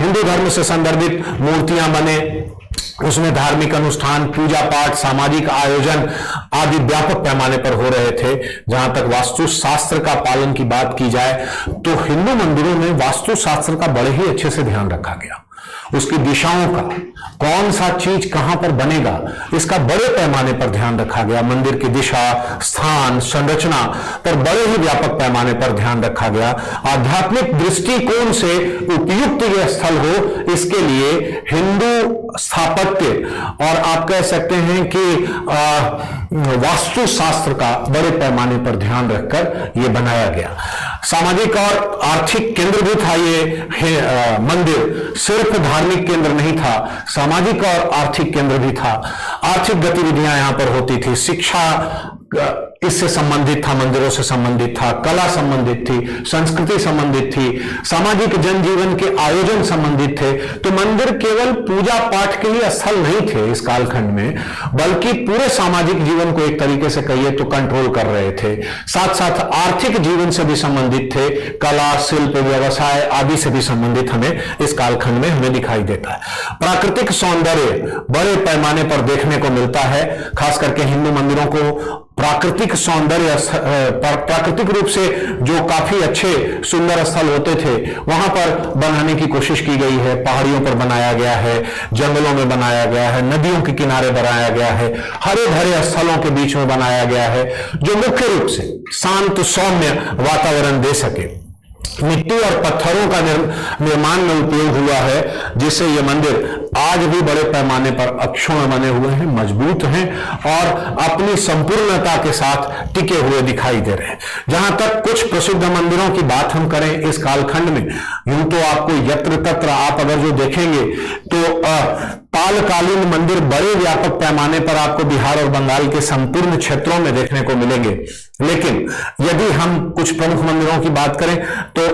हिंदू धर्म से संदर्भित मूर्तियां बने उसमें धार्मिक अनुष्ठान, पूजा पाठ, सामाजिक आयोजन आदि व्यापक पैमाने पर हो रहे थे। जहां तक वास्तु शास्त्र का पालन की बात की जाए तो हिंदू मंदिरों में वास्तु शास्त्र का बड़े ही अच्छे से ध्यान रखा गया। उसकी दिशाओं का, कौन सा चीज कहां पर बनेगा, इसका बड़े पैमाने पर ध्यान रखा गया। मंदिर की दिशा, स्थान, संरचना पर बड़े ही व्यापक पैमाने पर ध्यान रखा गया। आध्यात्मिक दृष्टिकोण से उपयुक्त यह स्थल हो, इसके लिए हिंदू स्थापत्य और आप कह सकते हैं कि वास्तु शास्त्र का बड़े पैमाने पर ध्यान रखकर यह बनाया गया। सामाजिक और आर्थिक केंद्र भी था ये मंदिर, सिर्फ धार्मिक केंद्र नहीं था, सामाजिक और आर्थिक केंद्र भी था। आर्थिक गतिविधियां यहां पर होती थी, शिक्षा इससे संबंधित था, मंदिरों से संबंधित था, कला संबंधित थी, संस्कृति संबंधित थी, सामाजिक जनजीवन के आयोजन संबंधित थे। तो मंदिर केवल पूजा पाठ के लिए स्थल नहीं थे इस कालखंड में, बल्कि पूरे सामाजिक जीवन को एक तरीके से कहिए तो कंट्रोल कर रहे थे। साथ साथ आर्थिक जीवन से भी संबंधित थे, कला, शिल्प, व्यवसाय आदि से भी संबंधित हमें इस कालखंड में हमें दिखाई देता है। प्राकृतिक सौंदर्य बड़े पैमाने पर देखने को मिलता है, खास करके हिंदू मंदिरों को प्राकृतिक सौंदर्य, प्राकृतिक रूप से जो काफी अच्छे सुंदर स्थल होते थे वहां पर बनाने की कोशिश की गई है। पहाड़ियों पर बनाया गया है, जंगलों में बनाया गया है, नदियों के किनारे बनाया गया है, हरे भरे स्थलों के बीच में बनाया गया है जो मुख्य रूप से शांत सौम्य वातावरण दे सके। मिट्टी और पत्थरों का निर्माण में उपयोग हुआ है, जिससे ये मंदिर आज भी बड़े पैमाने पर अक्षुण्ण बने हुए हैं, मजबूत हैं और अपनी संपूर्णता के साथ टिके हुए दिखाई दे रहे हैं। जहां तक कुछ प्रसिद्ध मंदिरों की बात हम करें इस कालखंड में, यूं तो आपको यत्र तत्र आप अगर जो देखेंगे तो पालकालीन मंदिर बड़े व्यापक पैमाने पर आपको बिहार और बंगाल के संपूर्ण क्षेत्रों में देखने को मिलेंगे। लेकिन यदि हम कुछ प्रमुख मंदिरों की बात करें तो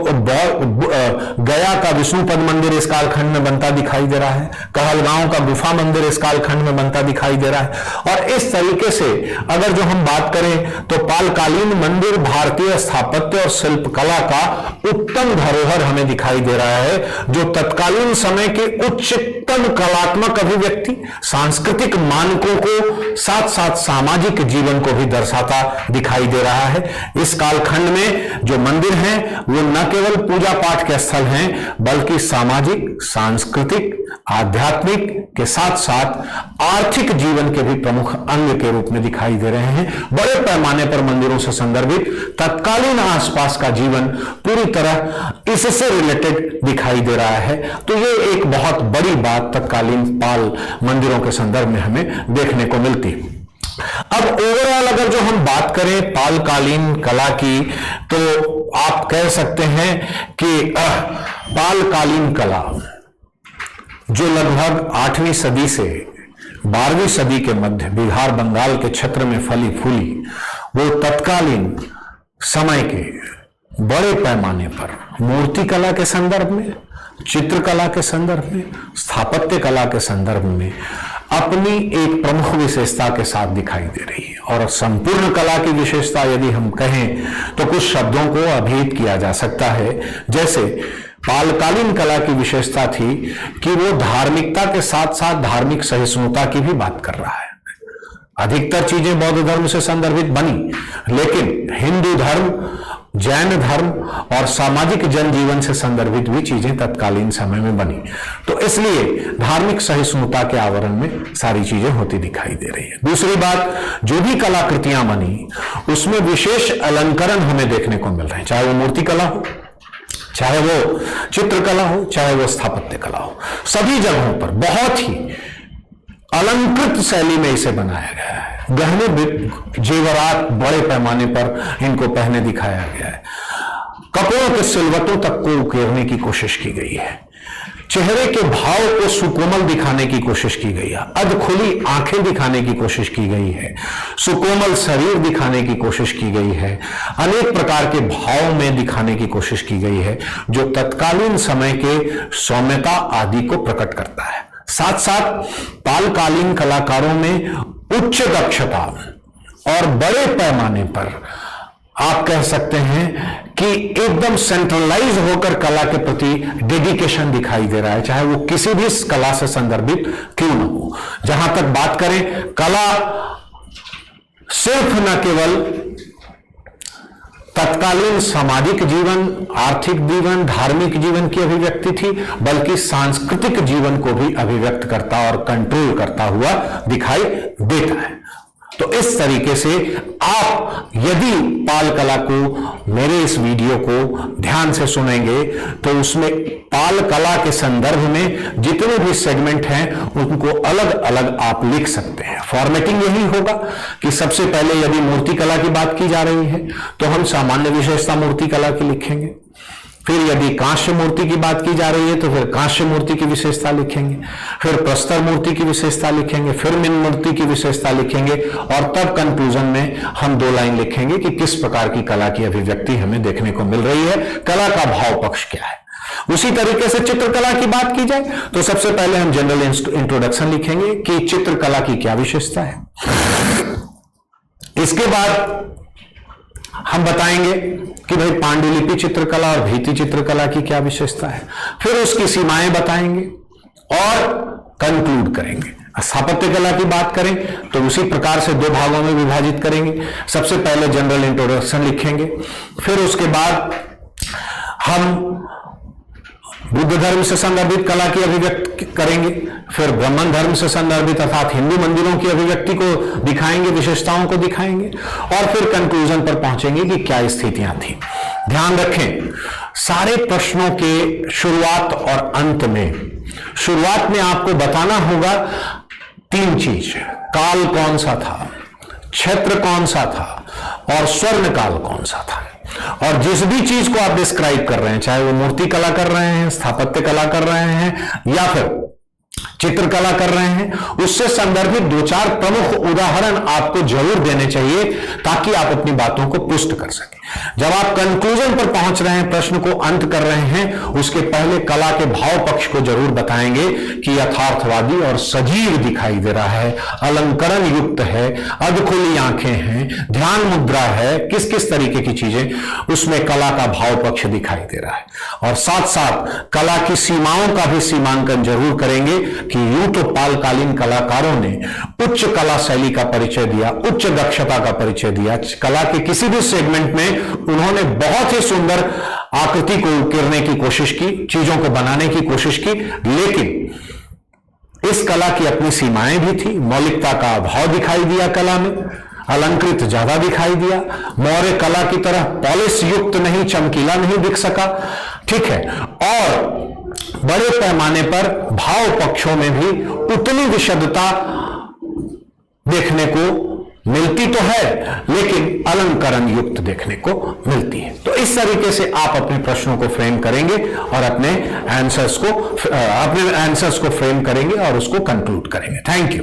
गया का विष्णुपद मंदिर इस कालखंड में बनता दिखाई दे रहा है, कहलगांव का गुफा मंदिर इस कालखंड में बनता दिखाई दे रहा है। और इस तरीके से अगर जो हम बात करें तो पालकालीन मंदिर भारतीय स्थापत्य और शिल्पकला का उत्तम धरोहर हमें दिखाई दे रहा है, जो तत्कालीन समय के उच्चतम कलात्मक अभिव्यक्ति, सांस्कृतिक मानकों को साथ साथ सामाजिक जीवन को भी दर्शाता दिखाई दे रहा है। इस कालखंड में जो मंदिर हैं वो न केवल पूजा पाठ के स्थल हैं, बल्कि सामाजिक, सांस्कृतिक, आध्यात्मिक के साथ साथ आर्थिक जीवन के भी प्रमुख अंग के रूप में दिखाई दे रहे हैं। बड़े पैमाने पर मंदिरों से संदर्भित तत्कालीन आसपास का जीवन पूरी तरह इससे रिलेटेड दिखाई दे रहा है। तो ये एक बहुत बड़ी बात तत्कालीन पाल मंदिरों के संदर्भ में हमें देखने को मिलती है। अब ओवरऑल अगर जो हम बात करें पालकालीन कला की, तो आप कह सकते हैं कि पालकालीन कला जो लगभग 8वीं सदी से 12वीं सदी के मध्य बिहार बंगाल के क्षेत्र में फली फूली, वो तत्कालीन समय के बड़े पैमाने पर मूर्ति कला के संदर्भ में, चित्रकला के संदर्भ में, स्थापत्य कला के संदर्भ में अपनी एक प्रमुख विशेषता के साथ दिखाई दे रही है। और संपूर्ण कला की विशेषता यदि हम कहें तो कुछ शब्दों को अभिहित किया जा सकता है। जैसे पालकालीन कला की विशेषता थी कि वो धार्मिकता के साथ साथ धार्मिक सहिष्णुता की भी बात कर रहा है। अधिकतर चीजें बौद्ध धर्म से संदर्भित बनी, लेकिन हिंदू धर्म, जैन धर्म और सामाजिक जनजीवन से संदर्भित भी चीजें तत्कालीन समय में बनी। तो इसलिए धार्मिक सहिष्णुता के आवरण में सारी चीजें होती दिखाई दे रही है। दूसरी बात, जो भी कलाकृतियां बनी उसमें विशेष अलंकरण हमें देखने को मिल रहे हैं, चाहे वो मूर्ति कला हो, चाहे वो चित्रकला हो, चाहे वो स्थापत्य कला हो। सभी जगहों पर बहुत ही अलंकृत शैली में इसे बनाया गया है। गहने जेवरात बड़े पैमाने पर इनको पहने दिखाया गया है। कपड़ों के सिलवटों तक को उकेरने की कोशिश की गई है। चेहरे के भाव को सुकोमल दिखाने की कोशिश की गई है। अधखुली आंखें दिखाने की कोशिश की गई है। सुकोमल शरीर दिखाने की कोशिश की गई है। अनेक प्रकार के भाव में दिखाने की कोशिश की गई है, जो तत्कालीन समय के सौम्यता आदि को प्रकट करता है। साथ साथ पालकालीन कलाकारों में उच्च दक्षता और बड़े पैमाने पर आप कह सकते हैं कि एकदम सेंट्रलाइज होकर कला के प्रति डेडिकेशन दिखाई दे रहा है, चाहे वो किसी भी कला से संदर्भित क्यों न हो। जहां तक बात करें, कला सिर्फ न केवल तत्कालीन सामाजिक जीवन, आर्थिक जीवन, धार्मिक जीवन की अभिव्यक्ति थी, बल्कि सांस्कृतिक जीवन को भी अभिव्यक्त करता और कंट्रोल करता हुआ दिखाई देता है। तो इस तरीके से आप यदि पाल कला को, मेरे इस वीडियो को ध्यान से सुनेंगे तो उसमें पाल कला के संदर्भ में जितने भी सेगमेंट हैं उनको अलग अलग आप लिख सकते हैं। फॉर्मेटिंग यही होगा कि सबसे पहले यदि मूर्ति कला की बात की जा रही है तो हम सामान्य विशेषता मूर्ति कला की लिखेंगे। फिर यदि कांस्य मूर्ति की बात की जा रही है तो फिर कांस्य मूर्ति की विशेषता लिखेंगे, फिर प्रस्तर मूर्ति की विशेषता लिखेंगे, फिर मिन मूर्ति की विशेषता लिखेंगे, और तब कंक्लूजन में हम 2 लाइन लिखेंगे कि किस प्रकार की कला की अभिव्यक्ति हमें देखने को मिल रही है, कला का भाव पक्ष क्या है। उसी तरीके से चित्रकला की बात की जाए तो सबसे पहले हम जनरल इंट्रोडक्शन लिखेंगे कि चित्रकला की क्या विशेषता है। इसके बाद हम बताएंगे कि भाई पांडुलिपि चित्रकला और भित्ति चित्रकला की क्या विशेषता है, फिर उसकी सीमाएं बताएंगे और कंक्लूड करेंगे। स्थापत्य कला की बात करें तो उसी प्रकार से 2 भागों में विभाजित करेंगे। सबसे पहले जनरल इंट्रोडक्शन लिखेंगे, फिर उसके बाद हम बुद्ध धर्म से संदर्भित कला की अभिव्यक्ति करेंगे, फिर ब्राह्मण धर्म से संदर्भित अर्थात हिंदू मंदिरों की अभिव्यक्ति को दिखाएंगे, विशेषताओं को दिखाएंगे, और फिर कंक्लूजन पर पहुंचेंगे कि क्या स्थितियां थी। ध्यान रखें, सारे प्रश्नों के शुरुआत और अंत में, शुरुआत में आपको बताना होगा 3 चीज, काल कौन सा था, क्षेत्र कौन सा था और स्वर्ण काल कौन सा था। और जिस भी चीज को आप डिस्क्राइब कर रहे हैं, चाहे वो मूर्ति कला कर रहे हैं, स्थापत्य कला कर रहे हैं या फिर चित्रकला कर रहे हैं, उससे संदर्भित 2-4 प्रमुख उदाहरण आपको जरूर देने चाहिए ताकि आप अपनी बातों को पुष्ट कर सकें। जब आप कंक्लूजन पर पहुंच रहे हैं, प्रश्न को अंत कर रहे हैं, उसके पहले कला के भाव पक्ष को जरूर बताएंगे कि यथार्थवादी और सजीव दिखाई दे रहा है, अलंकरण युक्त है, अधखुली आंखें हैं, ध्यान मुद्रा है, किस किस तरीके की चीजें, उसमें कला का भाव पक्ष दिखाई दे रहा है। और साथ साथ कला की सीमाओं का भी सीमांकन जरूर करेंगे कि यूं तो पालकालीन कलाकारों ने उच्च कला शैली का परिचय दिया, उच्च दक्षता का परिचय दिया, कला के किसी भी सेगमेंट में उन्होंने बहुत ही सुंदर आकृति को उकेरने की कोशिश की, चीजों को बनाने की कोशिश की, लेकिन इस कला की अपनी सीमाएं भी थी। मौलिकता का अभाव दिखाई दिया कला में, अलंकृत ज्यादा दिखाई दिया, मौर्य कला की तरह पॉलिश युक्त नहीं, चमकीला नहीं दिख सका, ठीक है, और बड़े पैमाने पर भाव पक्षों में भी उतनी विशदता देखने को मिलती तो है, लेकिन अलंकरण युक्त देखने को मिलती है। तो इस तरीके से आप अपने प्रश्नों को फ्रेम करेंगे और अपने आंसर्स को फ्रेम करेंगे और उसको कंक्लूड करेंगे। Thank you.